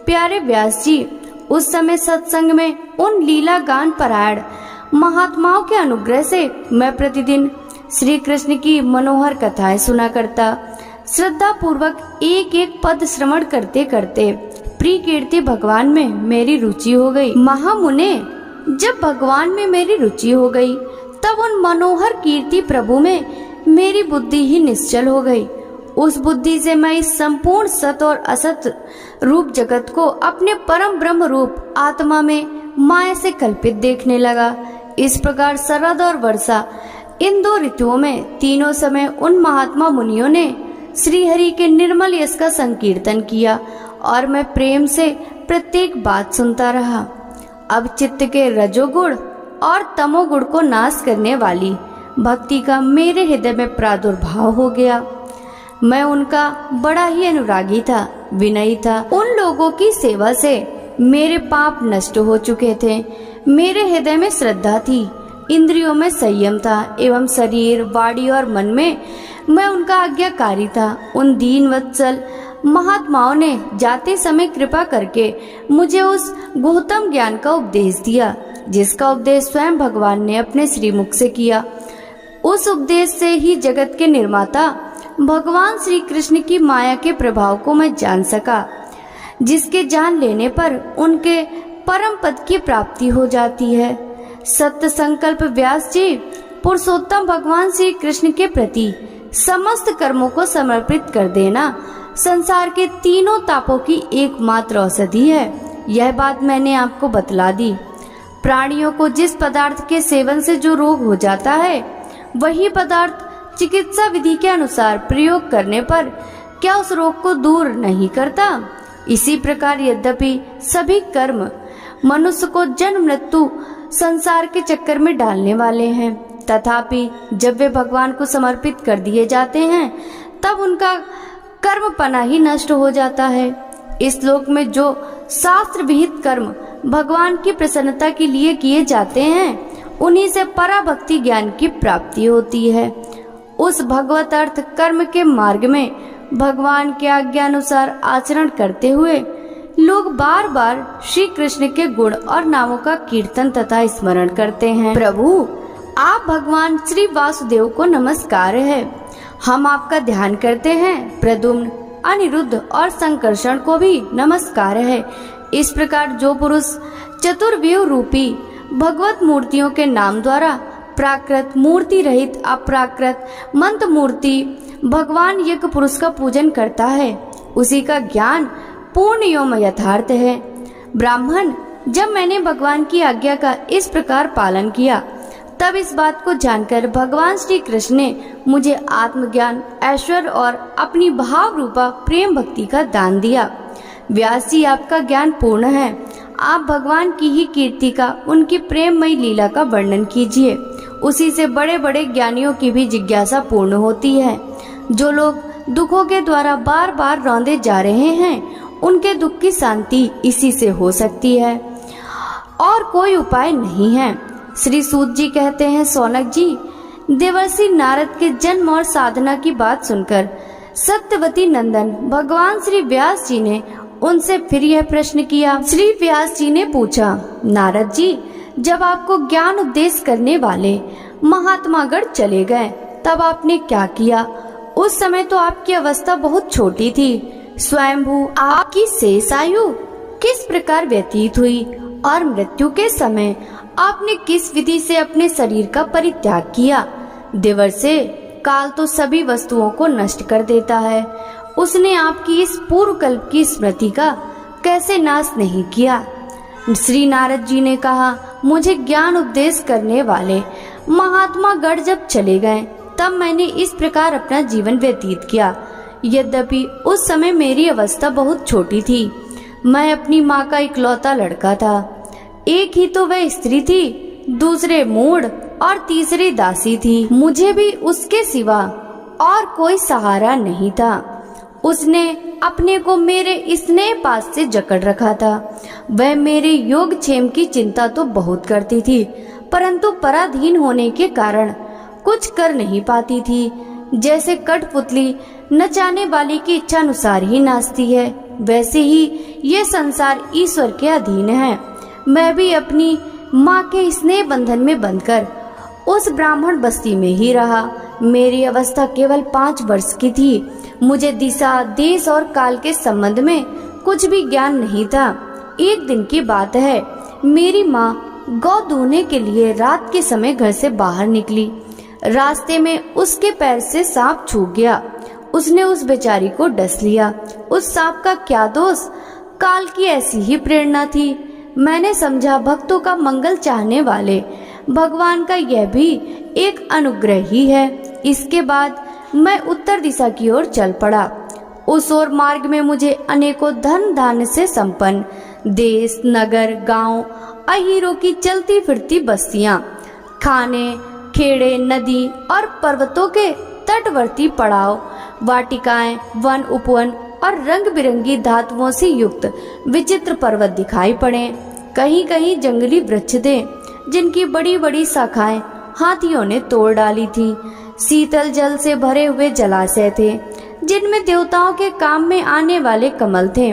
Speaker 1: प्यारे व्यास जी, उस समय सत्संग में उन लीला गान परायण महात्माओं के अनुग्रह से मैं प्रतिदिन श्री कृष्ण की मनोहर कथाएं सुना करता। श्रद्धा पूर्वक एक एक पद श्रवण करते करते प्रिय कीर्ति भगवान में मेरी रुचि हो गई। महामुने, जब भगवान में मेरी रुचि हो गई, तब उन मनोहर कीर्ति प्रभु में मेरी बुद्धि ही निश्चल हो गई। उस बुद्धि से मैं इस संपूर्ण सत और असत रूप जगत को अपने परम ब्रह्म रूप आत्मा में माया से कल्पित देखने लगा। इस प्रकार शरद और वर्षा, इन दो ऋतुओं में तीनों समय उन महात्मा मुनियों ने श्री हरि के निर्मल यश का संकीर्तन किया और मैं प्रेम से प्रत्येक बात सुनता रहा। अब चित्त के रजोगुण और तमोगुण को नाश करने वाली भक्ति का मेरे हृदय में प्रादुर्भाव हो गया। मैं उनका बड़ा ही अनुरागी था, विनयी था। उन लोगों की सेवा से मेरे पाप नष्ट हो चुके थे। मेरे हृदय में श्रद्धा थी, इंद्रियों में संयम था एवं शरीर, वाणी और मन में मैं उनका आज्ञाकारी था। उन दीन वत्सल महात्माओं ने जाते समय कृपा करके मुझे उस गुह्यतम ज्ञान का उपदेश दिया, जिसका उपदेश स्वयं भगवान ने अपने श्रीमुख से किया। उस उपदेश से ही जगत के निर्माता भगवान श्री कृष्ण की माया के प्रभाव को मैं जान सका, जिसके जान लेने पर उनके परम पद की प्राप्ति हो जाती है। सत्य संकल्प व्यास जी पुरुषोत्तम भगवान श्री कृष्ण के प्रति समस्त कर्मों को समर्पित कर देना संसार के तीनों तापों की एकमात्र औषधि है। यह बात मैंने आपको बतला दी। प्राणियों को जिस पदार्थ के सेवन से जो रोग हो जाता है, वही पदार्थ चिकित्सा विधि के अनुसार प्रयोग करने पर क्या उस रोग को दूर नहीं करता? इसी प्रकार यद्यपि सभी कर्म मनुष्य को जन्म मृत्यु संसार के चक्कर में डालने वाले हैं, तथापि जब वे भगवान को समर्पित कर दिए जाते हैं तब उनका कर्मपना ही नष्ट हो जाता है। इस लोक में जो शास्त्र विहित कर्म भगवान की प्रसन्नता के लिए किए जाते हैं, उन्हीं से पराभक्ति ज्ञान की प्राप्ति होती है। उस भगवत अर्थ कर्म के मार्ग में भगवान के आज्ञा अनुसार आचरण करते हुए लोग बार बार श्री कृष्ण के गुण और नामों का कीर्तन तथा स्मरण करते हैं। प्रभु, आप भगवान श्री वासुदेव को नमस्कार है। हम आपका ध्यान करते हैं। प्रद्युम्न, अनिरुद्ध और संकर्षण को भी नमस्कार है। इस प्रकार जो पुरुष चतुर्व्यूह रूपी भगवत मूर्तियों के नाम द्वारा प्राकृत, मूर्ति रहित, अप्राकृत, मंत्र मूर्ति भगवान यज्ञ पुरुष का पूजन करता है, उसी का ज्ञान पूर्ण एवं यथार्थ है। ब्राह्मण, जब मैंने भगवान की आज्ञा का इस प्रकार पालन किया, तब इस बात को जानकर भगवान श्री कृष्ण ने मुझे आत्मज्ञान, ऐश्वर्य और अपनी भाव रूपा प्रेम भक्ति का दान दिया। व्यास जी, आपका ज्ञान पूर्ण है। आप भगवान की ही कीर्ति का, उनकी प्रेममयी लीला का वर्णन कीजिए। उसी से बड़े बड़े ज्ञानियों की भी जिज्ञासा पूर्ण होती है। जो लोग दुखों के द्वारा बार बार रौंदे जा रहे हैं, उनके दुख की शांति इसी से हो सकती है और कोई उपाय नहीं है। श्री सूत जी कहते हैं, सौनक जी, देवर्षि नारद के जन्म और साधना की बात सुनकर सत्यवती नंदन भगवान श्री व्यास जी ने उनसे फिर यह प्रश्न किया। श्री व्यास जी ने पूछा, नारद जी, जब आपको ज्ञान उपदेश करने वाले महात्मागण चले गए, तब आपने क्या किया? उस समय तो आपकी अवस्था बहुत छोटी थी। स्वयंभू आपकी शेष आयु किस प्रकार व्यतीत हुई और मृत्यु के समय आपने किस विधि से अपने शरीर का परित्याग किया? देवर्षि, काल तो सभी वस्तुओं को नष्ट कर देता है। उसने आपकी इस पूर्व कल्प की स्मृति का कैसे नाश नहीं किया? श्री नारद जी ने कहा, मुझे ज्ञान उपदेश करने वाले महात्मा गण जब चले गए, तब मैंने इस प्रकार अपना जीवन व्यतीत किया। यद्यपि उस समय मेरी अवस्था बहुत छोटी थी। मैं अपनी माँ का इकलौता लड़का था। एक ही तो वह स्त्री थी, दूसरे मूढ़ और तीसरी दासी थी। मुझे भी उसके सिवा और कोई सहारा नहीं था। उसने अपने को मेरे स्नेह पास से जकड़ रखा था। वह मेरे योगक्षेम की चिंता तो बहुत करती थी, परंतु पराधीन होने के कारण कुछ कर नहीं पाती थी। जैसे कठपुतली नचाने वाली की इच्छा अनुसार ही नाचती है, वैसे ही ये संसार ईश्वर के अधीन है। मैं भी अपनी माँ के स्नेह बंधन में बंधकर उस ब्राह्मण बस्ती में ही रहा। मेरी अवस्था केवल 5 वर्ष की थी। मुझे दिशा, देश और काल के संबंध में कुछ भी ज्ञान नहीं था। एक दिन की बात है, मेरी माँ गौ दूहने के लिए रात के समय घर से बाहर निकली। रास्ते में उसके पैर से सांप छूट गया। उसने उस बेचारी को डस लिया। उस सांप का क्या दोष, काल की ऐसी ही प्रेरणा थी। मैंने समझा भक्तों का मंगल चाहने वाले भगवान का यह भी एक अनुग्रह ही है। इसके बाद मैं उत्तर दिशा की ओर चल पड़ा। उस ओर मार्ग में मुझे अनेकों धन धान्य से संपन्न देश, नगर, गांव, अहीरों की चलती फिरती बस्तियां, खाने, खेड़े, नदी और पर्वतों के तटवर्ती पड़ाव, वाटिकाएं, वन, उपवन और रंग बिरंगी धातुओं से युक्त विचित्र पर्वत दिखाई पड़े। कहीं कहीं जंगली वृक्ष थे जिनकी बड़ी बड़ी शाखाएं हाथियों ने तोड़ डाली थी। शीतल जल से भरे हुए जलाशय थे, जिनमें देवताओं के काम में आने वाले कमल थे।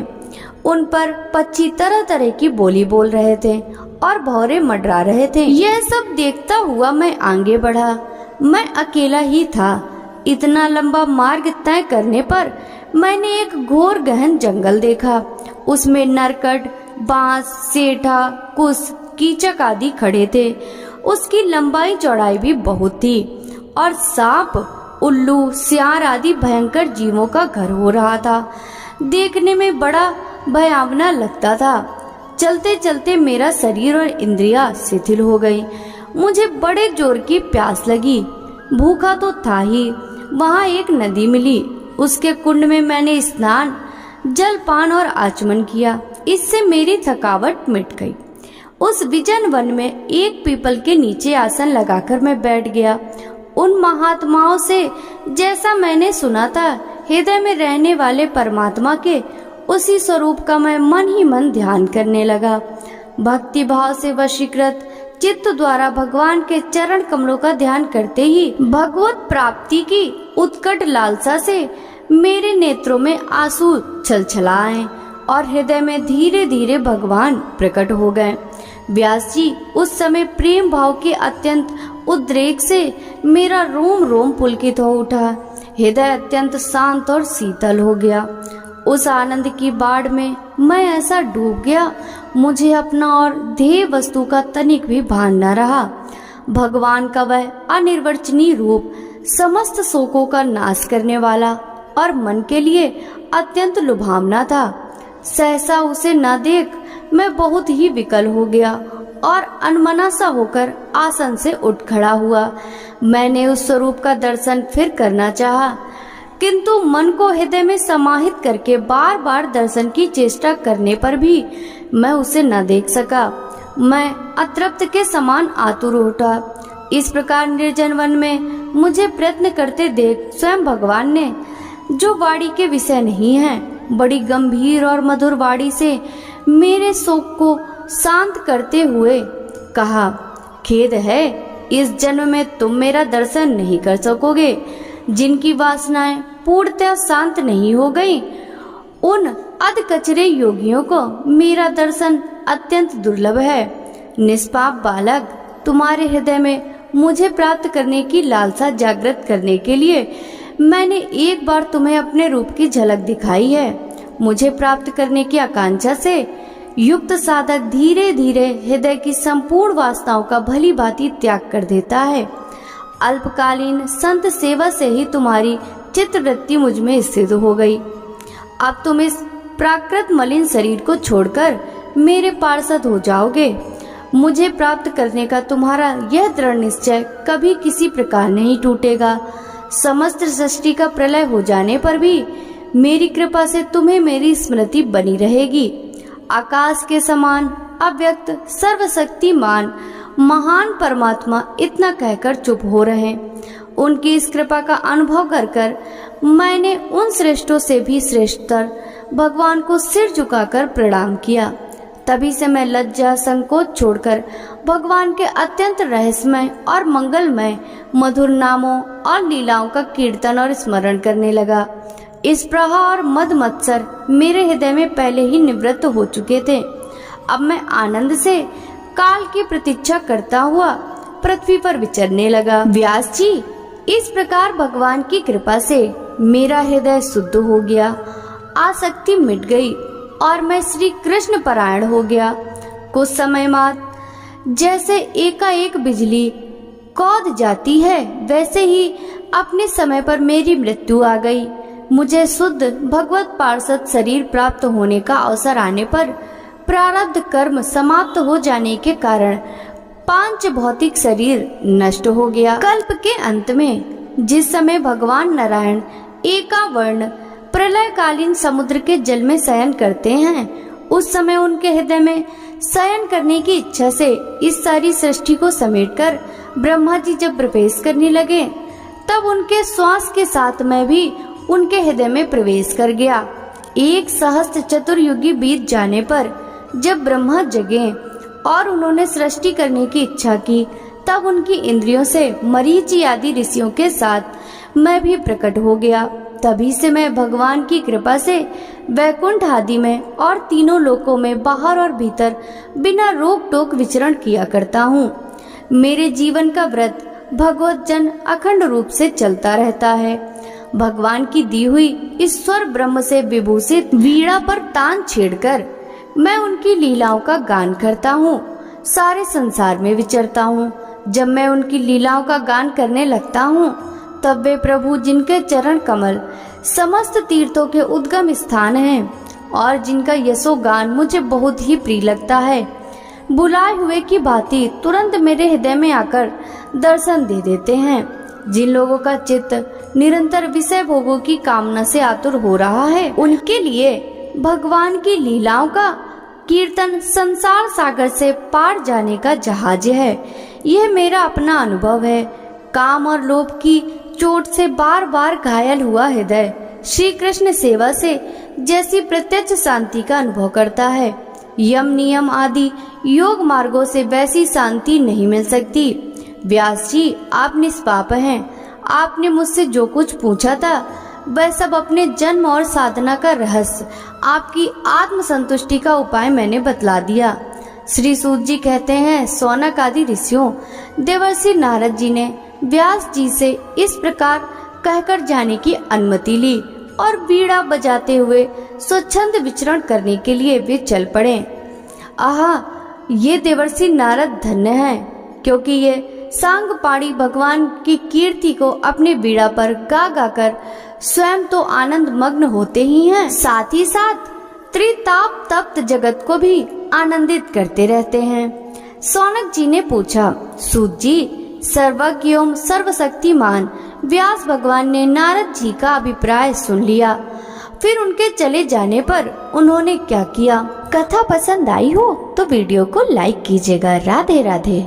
Speaker 1: उन पर पक्षी तरह तरह की बोली बोल रहे थे और भौरे मंडरा रहे थे। यह सब देखता हुआ मैं आगे बढ़ा। मैं अकेला ही था। इतना लंबा मार्ग तय करने पर मैंने एक घोर गहन जंगल देखा। उसमें नरकट, बांस, सेठा, कुश, कीचक आदि खड़े थे। उसकी लंबाई चौड़ाई भी बहुत थी और सांप, उल्लू, सियार आदि भयंकर जीवों का घर हो रहा था। देखने में बड़ा भयावना लगता था। चलते चलते मेरा शरीर और इंद्रियां शिथिल हो गई। मुझे बड़े जोर की प्यास लगी। भूखा तो था ही। वहाँ एक नदी मिली। उसके कुंड में मैंने स्नान, जलपान और आचमन किया। इससे मेरी थकावट मिट गई। उस विजन वन में एक पीपल के नीचे आसन लगाकर मैं बैठ गया। उन महात्माओं से जैसा मैंने सुना था, हृदय में रहने वाले परमात्मा के उसी स्वरूप का मैं मन ही मन ध्यान करने लगा। भक्ति भाव से वशीकृत चित्त द्वारा भगवान के चरण कमलों का ध्यान करते ही भगवत प्राप्ति की उत्कट लालसा से मेरे नेत्रों में आंसू छलछलाए और हृदय में धीरे धीरे भगवान प्रकट हो गए। व्यास जी, उस समय प्रेम भाव के अत्यंत उद्रेक से मेरा रोम रोम पुलकित हो उठा। हृदय अत्यंत शांत और शीतल हो गया। उस आनंद की बाढ़ में मैं ऐसा डूब गया, मुझे अपना और ध्येय वस्तु का तनिक भी भान न रहा। भगवान का वह अनिर्वचनीय रूप समस्त शोकों का नाश करने वाला और मन के लिए अत्यंत लुभावना था। सहसा उसे न देख मैं बहुत ही विकल हो गया और अनमना सा होकर आसन से उठ खड़ा हुआ। मैंने उस स्वरूप का दर्शन फिर करना चाहा, किंतु मन को हृदय में समाहित करके बार बार दर्शन की चेष्टा करने पर भी मैं उसे न देख सका। मैं अतृप्त के समान आतुर उठा। इस प्रकार निर्जन वन में मुझे प्रयत्न करते देख स्वयं भगवान ने, जो वाणी के विषय नहीं है, बड़ी गंभीर और मधुर वाणी से मेरे शोक को शांत करते हुए कहा, खेद है, इस जन्म में तुम मेरा दर्शन नहीं कर सकोगे। जिनकी वासनाएं पूर्णतः शांत नहीं हो गई, उन अधकचरे योगियों को मेरा दर्शन अत्यंत दुर्लभ है। निष्पाप बालक, तुम्हारे हृदय में मुझे प्राप्त करने की लालसा जागृत करने के लिए मैंने एक बार तुम्हें अपने रूप की झलक दिखाई है। मुझे प्राप्त करने की आकांक्षा से युक्त साधक धीरे धीरे हृदय की संपूर्ण वासनाओं का भली भांति त्याग कर देता है। अल्पकालीन संत सेवा से ही तुम्हारी चित्तवृत्ति मुझ में स्थित हो गई। अब तुम इस प्राकृत मलिन शरीर को छोड़कर मेरे पार्षद हो जाओगे। मुझे प्राप्त करने का तुम्हारा यह दृढ़ निश्चय कभी किसी प्रकार नहीं टूटेगा। समस्त सृष्टि का प्रलय हो जाने पर भी मेरी कृपा से तुम्हें मेरी स्मृति बनी रहेगी। आकाश के समान अव्यक्त सर्वशक्तिमान महान परमात्मा इतना कहकर चुप हो रहे। उनकी इस कृपा का अनुभव कर कर मैंने उन श्रेष्ठों से भी श्रेष्ठतर भगवान को सिर झुकाकर प्रणाम किया। तभी से मैं लज्जा संकोच छोड़कर भगवान के अत्यंत रहस्यमय और मंगलमय मधुर नामों और लीलाओं का कीर्तन और स्मरण करने लगा। इस प्रहा और मद मत्सर मेरे हृदय में पहले ही निवृत्त हो चुके थे। अब मैं आनंद से काल की प्रतीक्षा करता हुआ पृथ्वी पर विचरने लगा। व्यास जी, इस प्रकार भगवान की कृपा से मेरा हृदय शुद्ध हो गया, आसक्ति मिट गई और मैं श्री कृष्ण परायण हो गया। कुछ समय बाद जैसे एकाएक बिजली कौद जाती है, वैसे ही अपने समय पर मेरी मृत्यु आ गई। मुझे शुद्ध भगवत पार्षद शरीर प्राप्त होने का अवसर आने पर प्रारब्ध कर्म समाप्त हो जाने के कारण पांच भौतिक शरीर नष्ट हो गया। कल्प के अंत में जिस समय भगवान नारायण एकावर्ण प्रलयकालीन समुद्र के जल में शयन करते हैं, उस समय उनके हृदय में शयन करने की इच्छा से इस सारी सृष्टि को समेटकर ब्रह्मा जी जब प्रवेश करने लगे, तब उनके श्वास के साथ मैं भी उनके हृदय में प्रवेश कर गया। 1 सहस्त्र चतुर्युगी बीत जाने पर जब ब्रह्मा जगे, और उन्होंने सृष्टि करने की इच्छा की, तब उनकी इंद्रियों से मरीचि आदि ऋषियों के साथ मैं भी प्रकट हो गया। तभी से मैं भगवान की कृपा से वैकुंठ आदि में और तीनों लोकों में बाहर और भीतर बिना रोक टोक विचरण किया करता हूँ। मेरे जीवन का व्रत भगवत जन अखंड रूप से चलता रहता है। भगवान की दी हुई ईश्वर ब्रह्म से विभूषित वीणा पर तान छेड़कर मैं उनकी लीलाओं का गान करता हूँ, सारे संसार में विचरता हूँ। जब मैं उनकी लीलाओं का गान करने लगता हूँ, तब वे प्रभु जिनके चरण कमल समस्त तीर्थों के उद्गम स्थान हैं और जिनका यशो गान मुझे बहुत ही प्रिय लगता है, बुलाए हुए की भांति तुरंत मेरे हृदय में आकर दर्शन दे देते हैं। जिन लोगों का चित्त निरंतर विषय भोगों की कामना से आतुर हो रहा है, उनके लिए भगवान की लीलाओं का कीर्तन संसार सागर से पार जाने का जहाज है। यह मेरा अपना अनुभव है। काम और लोभ की चोट से बार बार घायल हुआ हृदय श्री कृष्ण सेवा से जैसी प्रत्यक्ष शांति का अनुभव करता है, यम नियम आदि योग मार्गों से वैसी शांति नहीं मिल सकती। व्यास जी, आप निष्पाप हैं। आपने मुझसे जो कुछ पूछा था वह सब अपने जन्म और साधना का रहस्य, आपकी आत्म संतुष्टि का उपाय मैंने बतला दिया। श्री सूत जी कहते हैं, सौनक आदि ऋषियों, देवर्षि नारद जी ने व्यास जी से इस प्रकार कहकर जाने की अनुमति ली और बीड़ा बजाते हुए स्वच्छंद विचरण करने के लिए वे चल पड़े। आहा, ये देवर्षि नारद धन्य हैं, क्योंकि ये सांगपाणी भगवान की कीर्ति को अपने बीड़ा पर गा गाकर स्वयं तो आनंद मग्न होते ही हैं, साथ ही साथ त्रिताप तप्त जगत को भी आनंदित करते रहते हैं। सौनक जी ने पूछा, सूत जी, सर्वज्ञ एवं सर्वशक्तिमान व्यास भगवान ने नारद जी का अभिप्राय सुन लिया। फिर उनके चले जाने पर उन्होंने क्या किया? कथा पसंद आई हो तो वीडियो को लाइक कीजिएगा। राधे राधे।